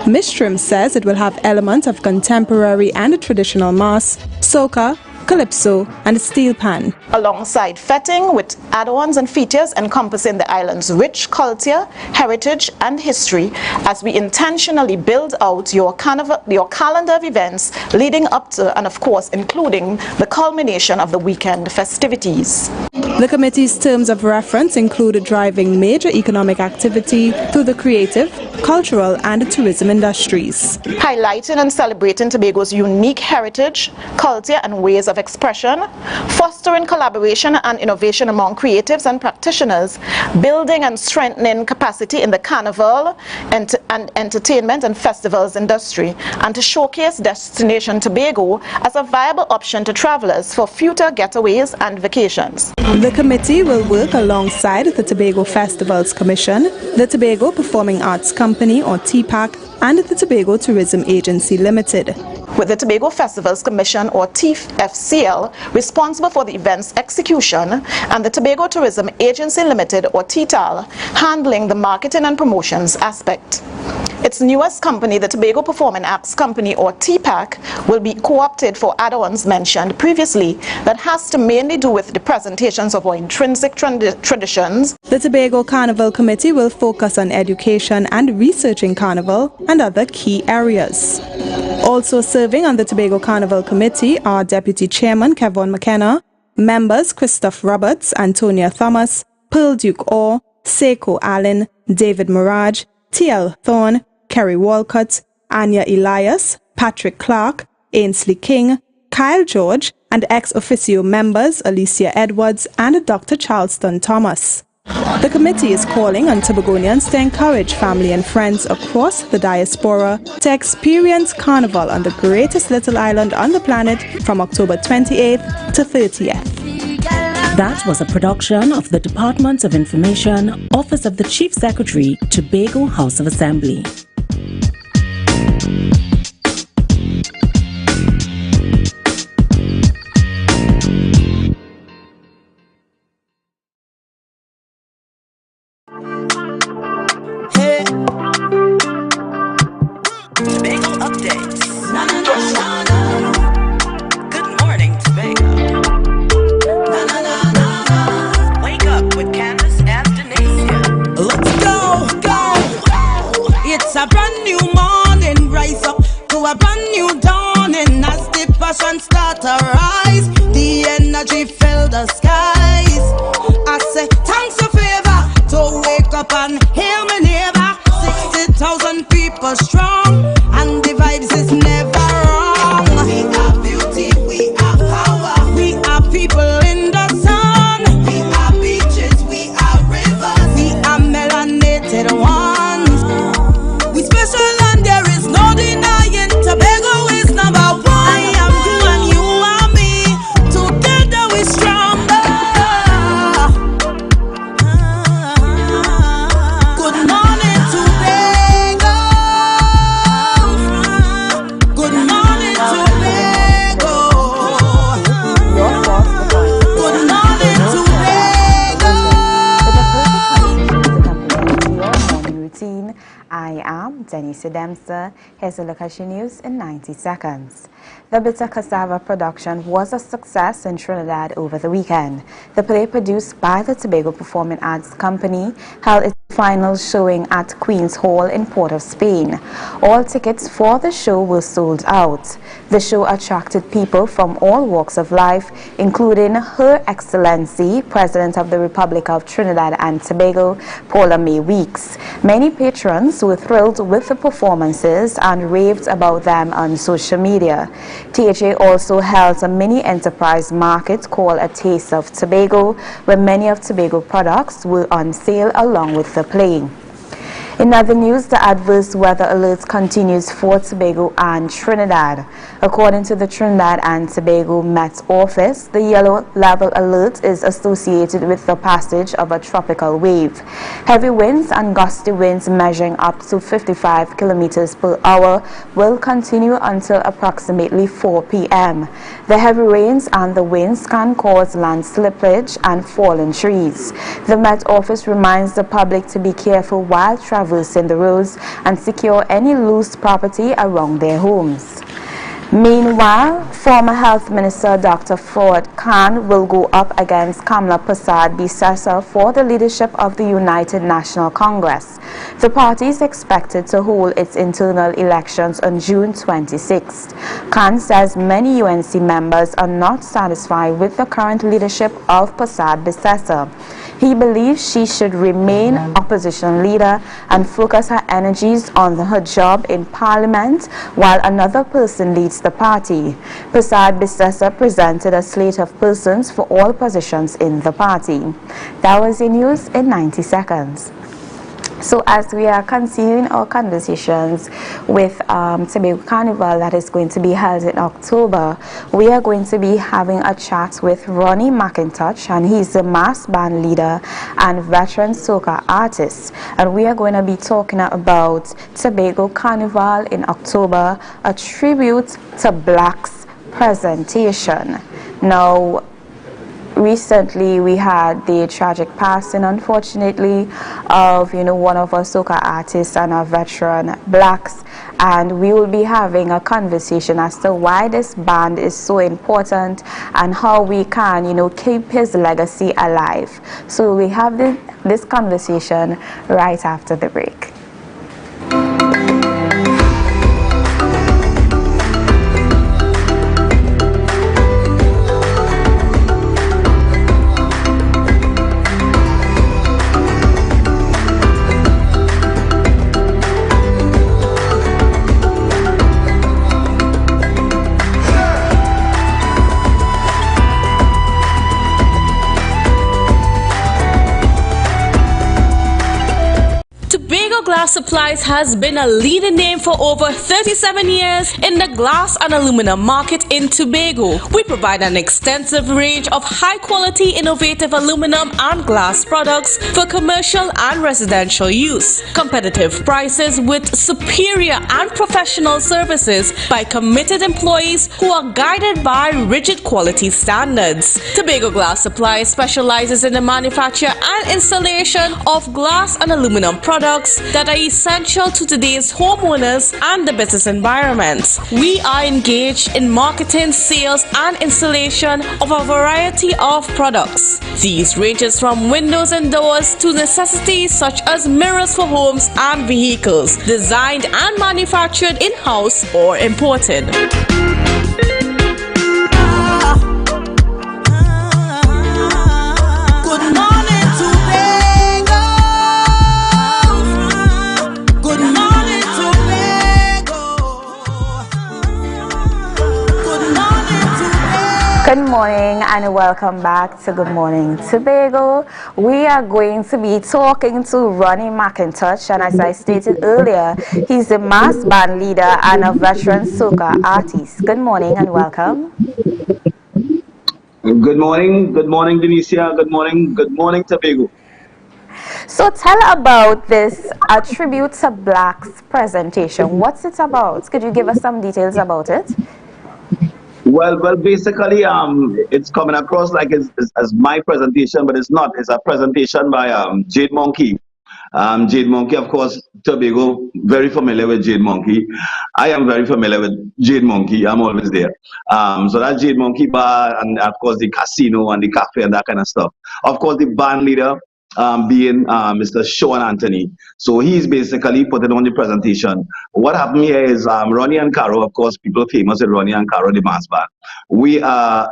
Ms. Trim says it will have elements of contemporary and traditional mass, soca, calypso and steel pan, alongside fetting with add-ons and features encompassing the island's rich culture, heritage and history, as we intentionally build out your calendar of events leading up to and of course including the culmination of the weekend festivities. The committee's terms of reference include driving major economic activity through the creative, cultural and tourism industries, highlighting and celebrating Tobago's unique heritage, culture and ways of expression, fostering collaboration and innovation among creatives and practitioners, building and strengthening capacity in the carnival and entertainment and festivals industry, and to showcase Destination Tobago as a viable option to travelers for future getaways and vacations. The committee will work alongside the Tobago Festivals Commission, the Tobago Performing Arts Company or TPAC, and the Tobago Tourism Agency Limited, with the Tobago Festivals Commission or TFCL responsible for the event's execution and the Tobago Tourism Agency Limited or TTAL handling the marketing and promotions aspect. Its newest company, the Tobago Performing Arts Company or TPAC, will be co-opted for add-ons mentioned previously that has to mainly do with the presentations of our intrinsic traditions. The Tobago Carnival Committee will focus on education and researching carnival and other key areas. Also serving on the Tobago Carnival Committee are Deputy Chairman Kevon McKenna, members Christoph Roberts, Antonia Thomas, Pearl Duke Orr, Seiko Allen, David Mirage, T.L. Thorne, Kerry Walcott, Anya Elias, Patrick Clark, Ainsley King, Kyle George, and ex-officio members Alicia Edwards and Dr. Charleston Thomas. The committee is calling on Tobagonians to encourage family and friends across the diaspora to experience Carnival on the greatest little island on the planet from October 28th to 30th. That was a production of the Department of Information, Office of the Chief Secretary, Tobago House of Assembly. Hey. Tobago updates. Na, na, na, na, na. Good morning, Tobago. Na, na, na, na, na. Wake up with Candace and Denasia. Let's go, go. It's a brand new morning. Rise up to a brand new dawning. As the passion start to rise, the energy fill the skies. I say thanks for favor to wake up and hear me neighbor. 60,000 people strong, and the vibes is never wrong. Denise Dempster. Here's a look at your news in 90 seconds. The bitter cassava production was a success in Trinidad over the weekend. The play produced by the Tobago Performing Arts Company held its final showing at Queen's Hall in Port of Spain. All tickets for the show were sold out. The show attracted people from all walks of life, including Her Excellency, President of the Republic of Trinidad and Tobago, Paula May Weeks. Many patrons were thrilled with the performances and raved about them on social media. THA also held a mini enterprise market called A Taste of Tobago, where many of Tobago products were on sale along with the play. In other news, the adverse weather alert continues for Tobago and Trinidad. According to the Trinidad and Tobago Met Office, the yellow level alert is associated with the passage of a tropical wave. Heavy winds and gusty winds measuring up to 55 kilometers per hour will continue until approximately 4 p.m. The heavy rains and the winds can cause land slippage and fallen trees. The Met Office reminds the public to be careful while traversing the roads and secure any loose property around their homes. Meanwhile, former Health Minister Dr. Ford Khan will go up against Kamla Prasad Bisesa for the leadership of the United National Congress. The party is expected to hold its internal elections on June 26th. Khan says many UNC members are not satisfied with the current leadership of Prasad Bisesa. He believes she should remain opposition leader and focus her energies on her job in parliament while another person leads the party. Prasad Bisesa presented a slate of persons for all positions in the party. That was the news in 90 seconds. So as we are continuing our conversations with Tobago Carnival that is going to be held in October, we are going to be having a chat with Ronnie McIntosh, and he's the mass band leader and veteran soca artist. And we are going to be talking about Tobago Carnival in October, a tribute to Blacks presentation. Now, recently we had the tragic passing, unfortunately, of one of our soca artists and our veteran Blacks, and we will be having a conversation as to why this band is so important and how we can keep his legacy alive. So we have this conversation right after the break. Glass Supplies has been a leading name for over 37 years in the glass and aluminum market in Tobago. We provide an extensive range of high-quality, innovative aluminum and glass products for commercial and residential use. Competitive prices with superior and professional services by committed employees who are guided by rigid quality standards. Tobago Glass Supplies specializes in the manufacture and installation of glass and aluminum products that are essential to today's homeowners and the business environment. We are engaged in marketing, sales, and installation of a variety of products. These ranges from windows and doors to necessities such as mirrors for homes and vehicles, designed and manufactured in-house or imported. Good morning and welcome back to Good Morning Tobago. We are going to be talking to Ronnie McIntosh, and as I stated earlier, he's a mass band leader and a veteran soca artist. Good morning and welcome. Good morning, Denicia. Good morning, Tobago. So tell about this A Tribute to Blacks presentation. What's it about? Could you give us some details about it? Well, basically, it's coming across like it's as my presentation, but it's not. It's a presentation by Jade Monkey, Jade Monkey, of course, Tobago, very familiar with Jade Monkey. I am very familiar with Jade Monkey. I'm always there. So that Jade Monkey bar, and of course the casino and the cafe and that kind of stuff. Of course, the band leader being Mr. Sean Anthony. So he's basically putting on the presentation. What happened here is Ronnie and Caro, of course, people famous with Ronnie and Caro, the mass band. We are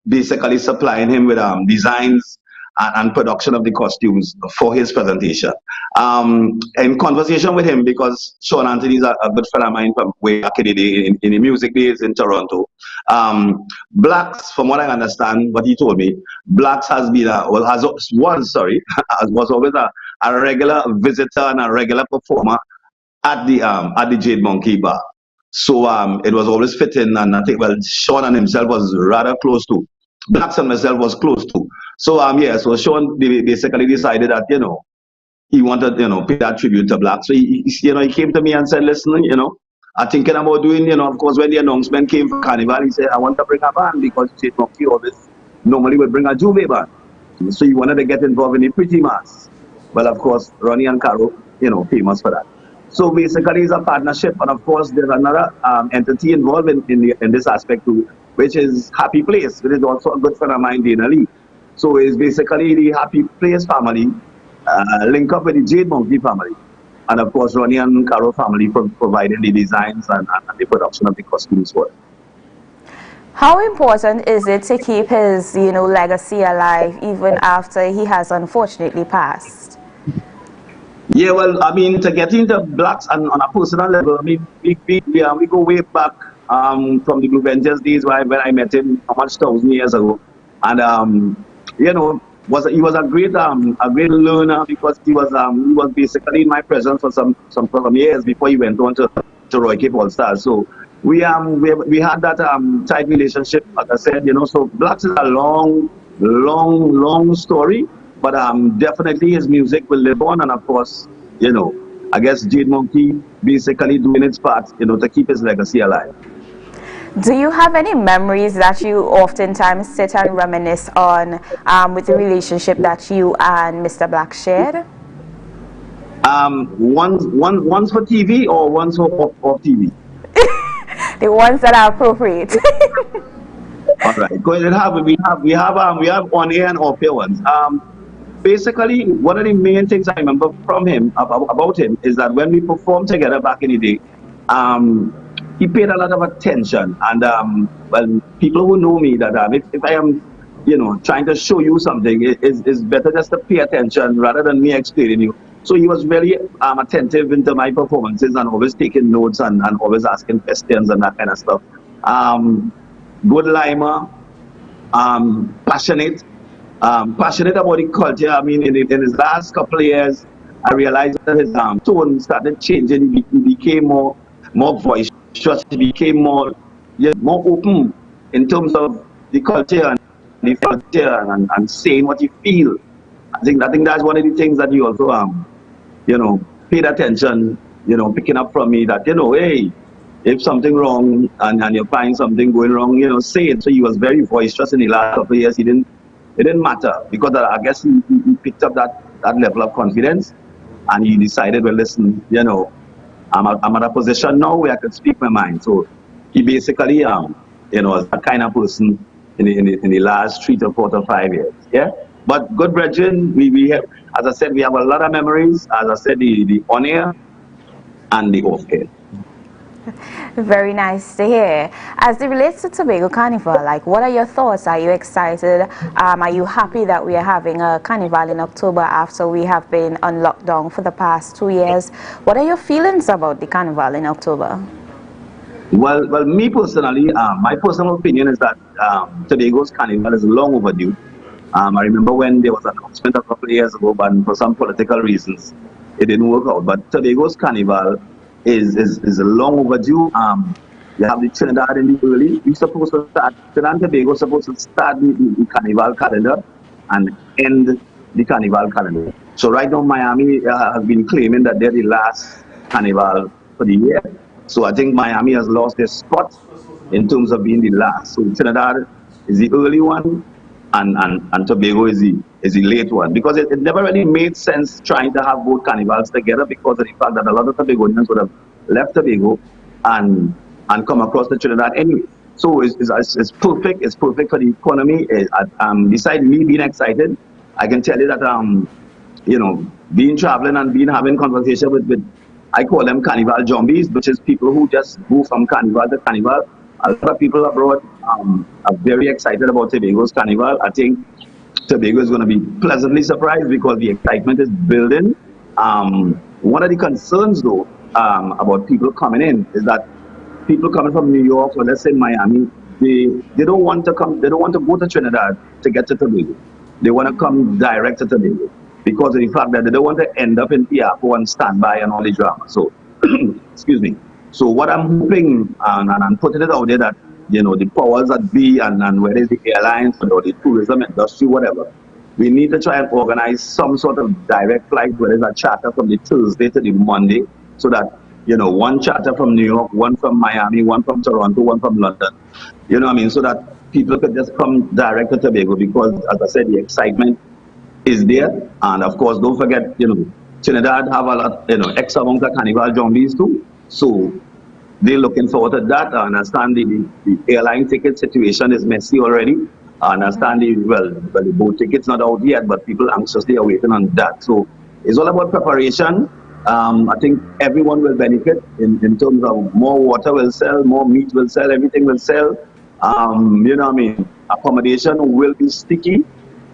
basically supplying him with designs and production of the costumes for his presentation. In conversation with him, because Sean Anthony is a good friend of mine from way back in the day, in the music days in Toronto. Blacks, from what I understand, what he told me, Blacks has been, was always a regular visitor and a regular performer at the Jade Monkey Bar. So it was always fitting, and I think, well, Sean and himself was rather close to. Blacks and myself was close to. So yeah, so Sean basically decided that, he wanted, pay that tribute to Blacks. So he came to me and said, listen, I'm thinking about doing, of course, when the announcement came for Carnival, he said, I want to bring a band because Jade Monkey always normally would bring a Juve band. So he wanted to get involved in the pretty mass. Well, of course, Ronnie and Caro, famous for that. So basically, it's a partnership, and of course, there's another entity involved in this aspect too, which is Happy Place, which is also a good friend of mine, Dana Lee. So it's basically the Happy Place family link up with the Jade Monkey family, and of course, Ronnie and Caro family providing the designs and the production of the costumes for it. How important is it to keep his, legacy alive even after he has unfortunately passed? Yeah, well, I mean, to get into Blacks and on a personal level, I mean, we go way back from the Blue Ventures days when I met him almost 1,000 years ago, and he was a great learner because he was basically in my presence for some years before he went on to Roy Cape All Stars. So we had that tight relationship, like I said, So Blacks is a long story. But definitely his music will live on, and of course, I guess Jade Monkey basically doing its part, to keep his legacy alive. Do you have any memories that you oftentimes sit and reminisce on with the relationship that you and Mr. Black shared? One's for TV or one's for off TV? The ones that are appropriate. All right, go ahead. We have on air and off air ones. Basically, one of the main things I remember from him about him is that when we performed together back in the day, he paid a lot of attention. And well, people who know me, that if I am, trying to show you something, it's better just to pay attention rather than me explaining you. So he was very attentive into my performances and always taking notes and always asking questions and that kind of stuff. Good limer, passionate. Passionate about the culture. I mean, in his last couple of years, I realized that his tone started changing. He became more boisterous. He became more open in terms of the culture and saying what he feels. I think that's one of the things that he also paid attention. Picking up from me that hey, if something wrong and you find something going wrong, say it. So he was very boisterous in the last couple of years. It didn't matter because I guess he picked up that level of confidence, and he decided, well, listen, I'm at a position now where I can speak my mind. So he basically, is that kind of person in the last 3 to 4 to 5 years. Yeah, but good brethren, we have, as I said, we have a lot of memories. As I said, the on air and the off air. Very nice to hear. As it relates to Tobago Carnival, what are your thoughts? Are you excited? Are you happy that we are having a carnival in October after we have been on lockdown for the past 2 years? What are your feelings about the carnival in October? Well, me personally, my personal opinion is that Tobago's carnival is long overdue. I remember when there was an announcement a couple of years ago, but for some political reasons, it didn't work out. But Tobago's carnival is long overdue. You have the Trinidad in the early. We're supposed to start, Trinidad and Tobago is supposed to start the carnival calendar and end the carnival calendar. So right now, Miami has been claiming that they're the last carnival for the year. So I think Miami has lost their spot in terms of being the last. So Trinidad is the early one, and Tobago is is the late one, because it never really made sense trying to have both carnivals together because of the fact that a lot of Tobagonians would have left Tobago and come across to Trinidad anyway. So it's perfect. It's perfect for the economy. Besides me being excited, I can tell you that being traveling and being having conversation with I call them carnival zombies, which is people who just go from carnival to carnival. A lot of people abroad are very excited about Tobago's carnival. I think Tobago is going to be pleasantly surprised because the excitement is building. One of the concerns, though, about people coming in is that people coming from New York or let's say Miami, they don't want to come. They don't want to go to Trinidad to get to Tobago. They want to come direct to Tobago because of the fact that they don't want to end up in the airport and standby and all the drama. So, excuse me. So what I'm hoping and I'm putting it out there that the powers that be and whether it's the airlines or the tourism industry, whatever, we need to try and organize some sort of direct flight, whether it's a charter from the Thursday to the Monday, so that one charter from New York, one from Miami, one from Toronto, one from London. You know what I mean? So that people could just come direct to Tobago because, as I said, the excitement is there. And of course, don't forget, Trinidad have a lot, X amount of carnival zombies too. So they're looking forward to that. I understand the airline ticket situation is messy already. I understand the boat tickets not out yet, but people anxiously are waiting on that. So it's all about preparation. I think everyone will benefit in terms of more water will sell, more meat will sell, everything will sell. You know what I mean? Accommodation will be sticky.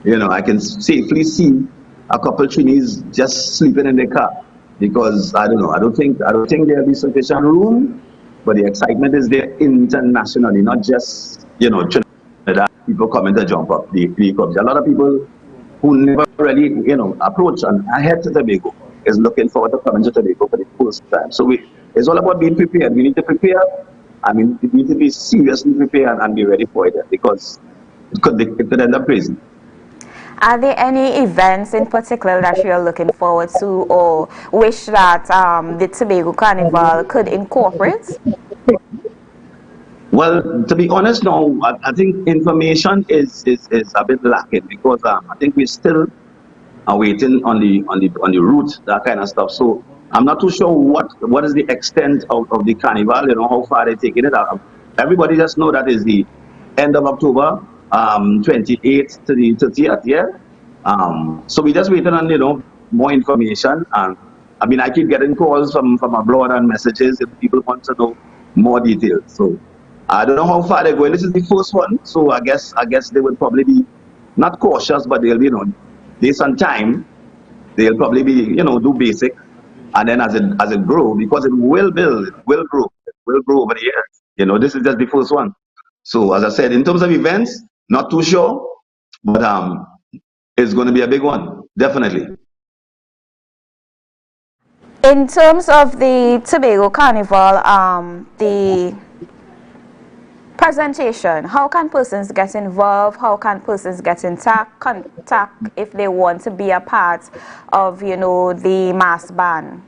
I can safely see a couple Chinese just sleeping in their car because I don't know. I don't think there'll be sufficient room, but the excitement is there internationally, not just Trinidad. People coming to jump up the clubs. A lot of people who never really approach and head to Tobago is looking forward to coming to Tobago for the first time. So it's all about being prepared. We need to prepare. I mean, we need to be seriously prepared and be ready for it because it could end up crazy. Are there any events in particular that you're looking forward to or wish that the Tobago Carnival could incorporate? Well, to be honest, no. I think information is a bit lacking because I think we're still waiting on the route, that kind of stuff. So I'm not too sure what is the extent of the carnival. How far they're taking it. Everybody just know that is the end of October, 28th to the 30th. Yeah. So we just waiting on more information. And I mean, I keep getting calls from abroad and messages if people want to know more details. So I don't know how far they're going. This is the first one, so I guess they will probably be not cautious, but they'll be based on time. They'll probably be do basic, and then as it grow, because it will build, it will grow over the years. This is just the first one. So as I said, in terms of events, not too sure, but it's going to be a big one, definitely. In terms of the Tobago Carnival, the presentation, how can persons get involved? How can persons get in contact if they want to be a part of, the mass band?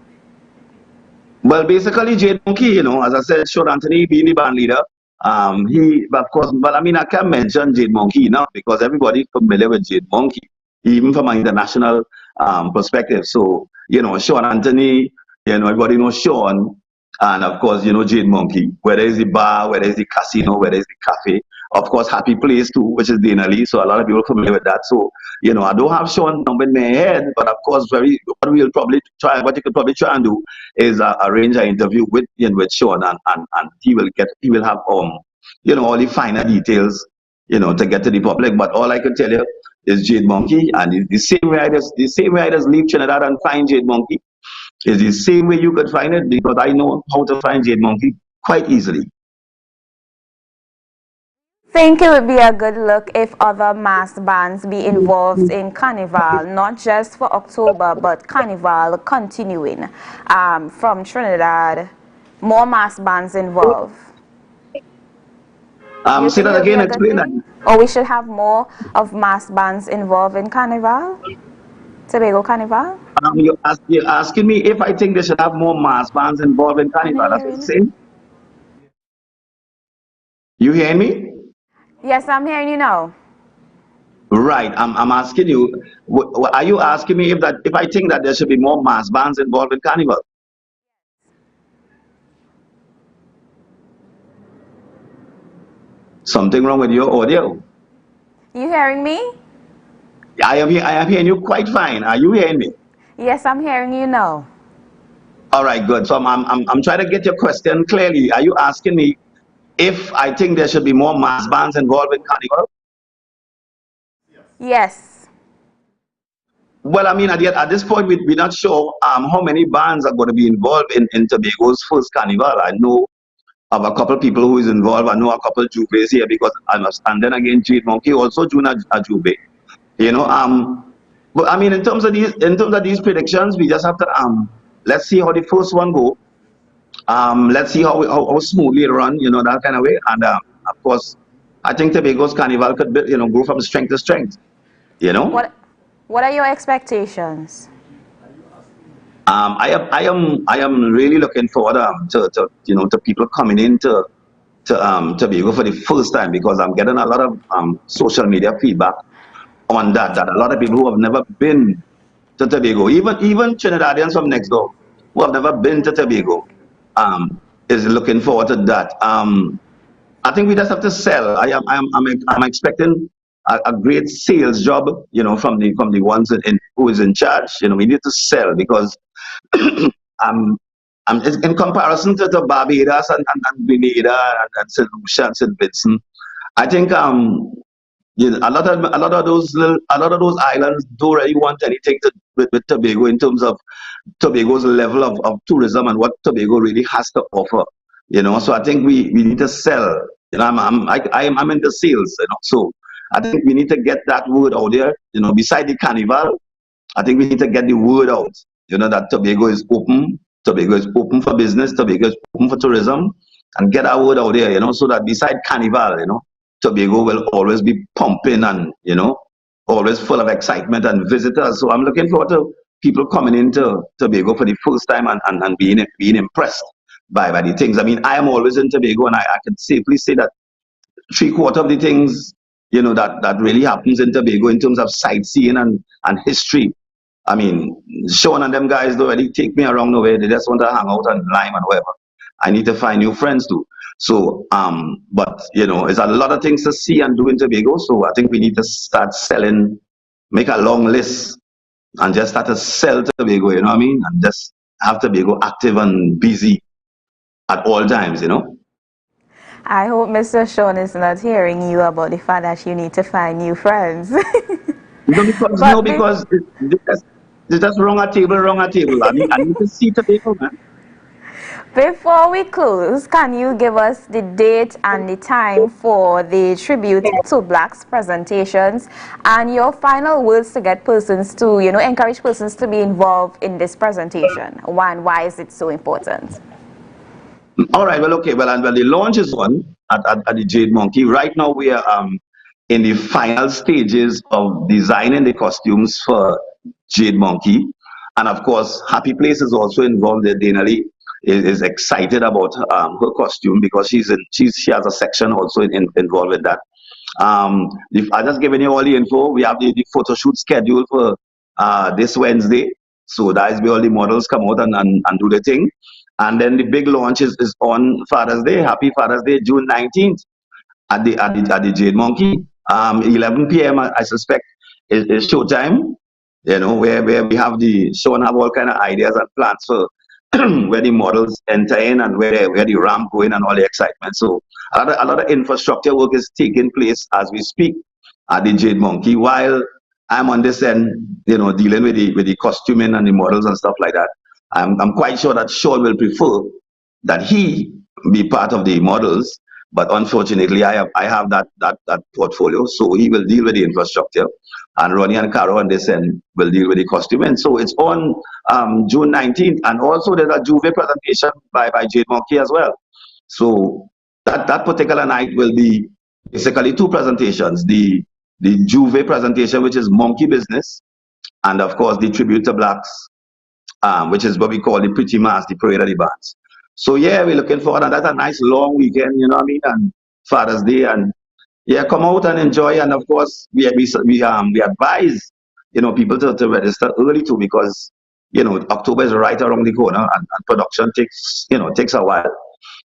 Well, basically, Jade Monkey, as I said, Sean Anthony being the band leader, he, of course, but I mean, I can't mention Jade Monkey enough because everybody's familiar with Jade Monkey, even from an international perspective. So, Sean Anthony, everybody knows Sean, and of course, Jade Monkey, whether it's the bar, whether it's the casino, whether it's the cafe, of course, Happy Place too, which is Dana Lee, so a lot of people are familiar with that. So, I don't have Sean number in my head, but of course, what you could probably try and do is arrange an interview with Sean, and he will have all the finer details, to get to the public. But all I can tell you is Jade Monkey, and the same way I just leave Trinidad and find Jade Monkey is the same way you could find it, because I know how to find Jade Monkey quite easily. Think it would be a good look if other mass bands be involved in Carnival, not just for October, but Carnival continuing from Trinidad, more mass bands involved. Say that again, explain that. Or we should have more of mass bands involved in Carnival, Tobago Carnival? You're asking me if I think they should have more mass bands involved in Carnival, that's what you're saying? You hearing me? Yes, I'm hearing you now. Right. I'm asking you. Are you asking me if I think that there should be more mass bands involved in carnival? Something wrong with your audio? You hearing me? I am hearing you quite fine. Are you hearing me? Yes, I'm hearing you now. All right, good. So I'm trying to get your question clearly. Are you asking me if I think there should be more mass bands involved in carnival? Yes. Well, I mean, at this point, we're not sure how many bands are going to be involved in Tobago's first carnival. I know of a couple people who is involved. I know a couple Juves here because and then again, Jade Monkey also joined a Juve. You know, but I mean, in terms of these predictions, we just have to let's see how the first one go. Let's see how smoothly it run. You know, that kind of way. And of course, I think Tobago's carnival could grow from strength to strength. You know. What are your expectations? I am really looking forward to people coming in to Tobago for the first time because I'm getting a lot of social media feedback on that a lot of people who have never been to Tobago, even Trinidadians from next door who have never been to Tobago, is looking forward to that. I think we just have to sell. I'm expecting a great sales job, from the ones who is in charge. We need to sell because um, in comparison to Barbados and Grenada and St. Lucia and St. Vincent, I think a lot of those islands don't really want anything with Tobago in terms of Tobago's level of tourism and what Tobago really has to offer. So I think we need to sell. I'm in the sales. So I think we need to get that word out there. Beside the carnival, I think we need to get the word out. That Tobago is open. Tobago is open for business. Tobago is open for tourism, and get our word out there. So that beside carnival, Tobago will always be pumping and always full of excitement and visitors. So I'm looking forward to people coming into Tobago for the first time and being impressed by the things. I mean, I am always in Tobago, and I can safely say that 3/4 of the things that really happens in Tobago in terms of sightseeing and history. I mean, Sean and them guys don't really take me around nowhere. They just want to hang out and lime and whatever. I need to find new friends too. So, but there's a lot of things to see and do in Tobago. So I think we need to start selling, make a long list, and just start to sell Tobago. You know what I mean? And just have Tobago active and busy at all times. I hope Mr. Sean is not hearing you about the fact that you need to find new friends. Because it's just wrong at table. I need to see Tobago, man. Before we close, can you give us the date and the time for the tribute to Blacks presentations and your final words to get persons to, encourage persons to be involved in this presentation? Why is it so important? All right, well, okay, well, the launch is on at the Jade Monkey. Right now, we are in the final stages of designing the costumes for Jade Monkey. And of course, Happy Place is also involved there. Dana Lee is excited about her costume because she has a section also involved with that. I just given you all the info. We have the photo shoot scheduled for this Wednesday. So that is where all the models come out and do the thing. And then the big launch is on Father's Day. Happy Father's Day, June 19th at the Jade Monkey. 11 p.m. I suspect is showtime. Where we have the show and have all kind of ideas and plans for where the models enter in and where the ramp go in and all the excitement. So a lot of infrastructure work is taking place as we speak at the Jade Monkey while I'm on this end, dealing with the costuming and the models and stuff like that. I'm quite sure that Sean will prefer that he be part of the models, but unfortunately, I have that portfolio, so he will deal with the infrastructure, and Ronnie and Caro on this end will deal with the costuming. So it's on June 19th, and also there's a Juve presentation by Jade Monkey as well. So that particular night will be basically two presentations: the Juve presentation, which is Monkey Business, and of course the tribute to Blacks, which is what we call the Pretty Mass, the Parade of the Bands. So yeah, we're looking forward, and that's a nice long weekend, you know what I mean, and Father's Day, and Yeah, come out and enjoy. And of course, we advise, people to register early too, because October is right around the corner, and production takes a while.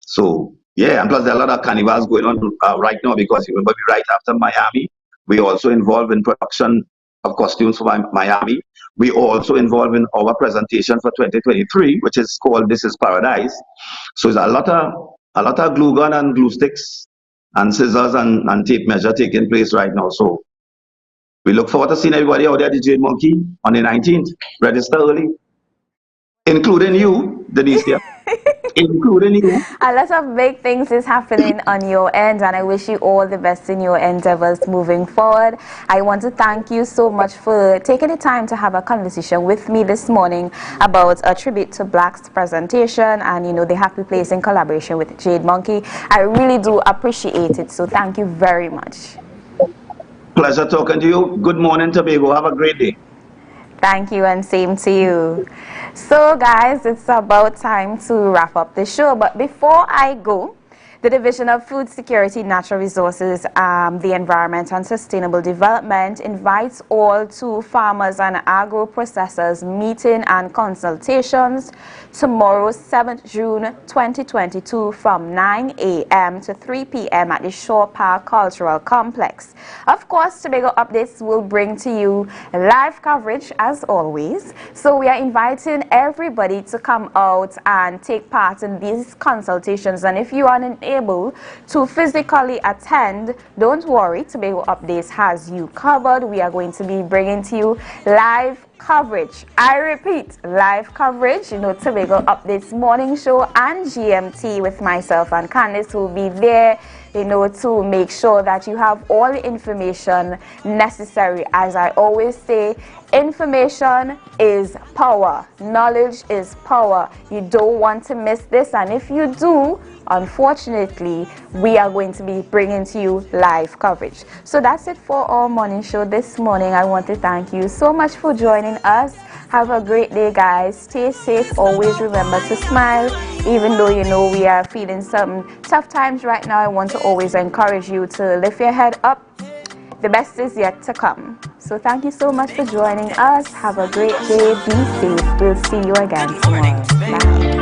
So yeah, and plus there are a lot of carnivals going on right now, because we're right after Miami. We also involved in production of costumes for Miami. We also involved in our presentation for 2023, which is called "This Is Paradise." So there's a lot of glue gun and glue sticks and scissors and tape measure taking place right now. So we look forward to seeing everybody out there at the Jade Monkey on the 19th. Register early, including you, Denicia. Including you. A lot of big things is happening on your end, and I wish you all the best in your endeavors moving forward. I want to thank you so much for taking the time to have a conversation with me this morning about a tribute to Blacks presentation and the Happy Place in collaboration with Jade Monkey. I really do appreciate it, so thank you very much. Pleasure talking to you. Good morning, Tobago. Have a great day. Thank you, and same to you. So guys, it's about time to wrap up the show, but before I go, the Division of Food Security, Natural Resources, the Environment and Sustainable Development invites all to farmers and agro-processors meeting and consultations tomorrow, 7th June 2022 from 9 a.m. to 3 p.m. at the Shore Park Cultural Complex. Of course, Tobago Updates will bring to you live coverage as always. So we are inviting everybody to come out and take part in these consultations, and if you are unable to physically attend, don't worry, Tobago Updates has you covered. We are going to be bringing to you live coverage. I repeat, live coverage. Tobago Updates morning show and GMT with myself and Candice will be there, to make sure that you have all the information necessary. As I always say, information is power. Knowledge is power. You don't want to miss this, and if you do, unfortunately, we are going to be bringing to you live coverage. So that's it for our morning show this morning. I want to thank you so much for joining us. Have a great day, guys. Stay safe. Always remember to smile. Even though we are feeling some tough times right now, I want to always encourage you to lift your head up. The best is yet to come. So thank you so much for joining us. Have a great day. Be safe. We'll see you again tomorrow. Bye.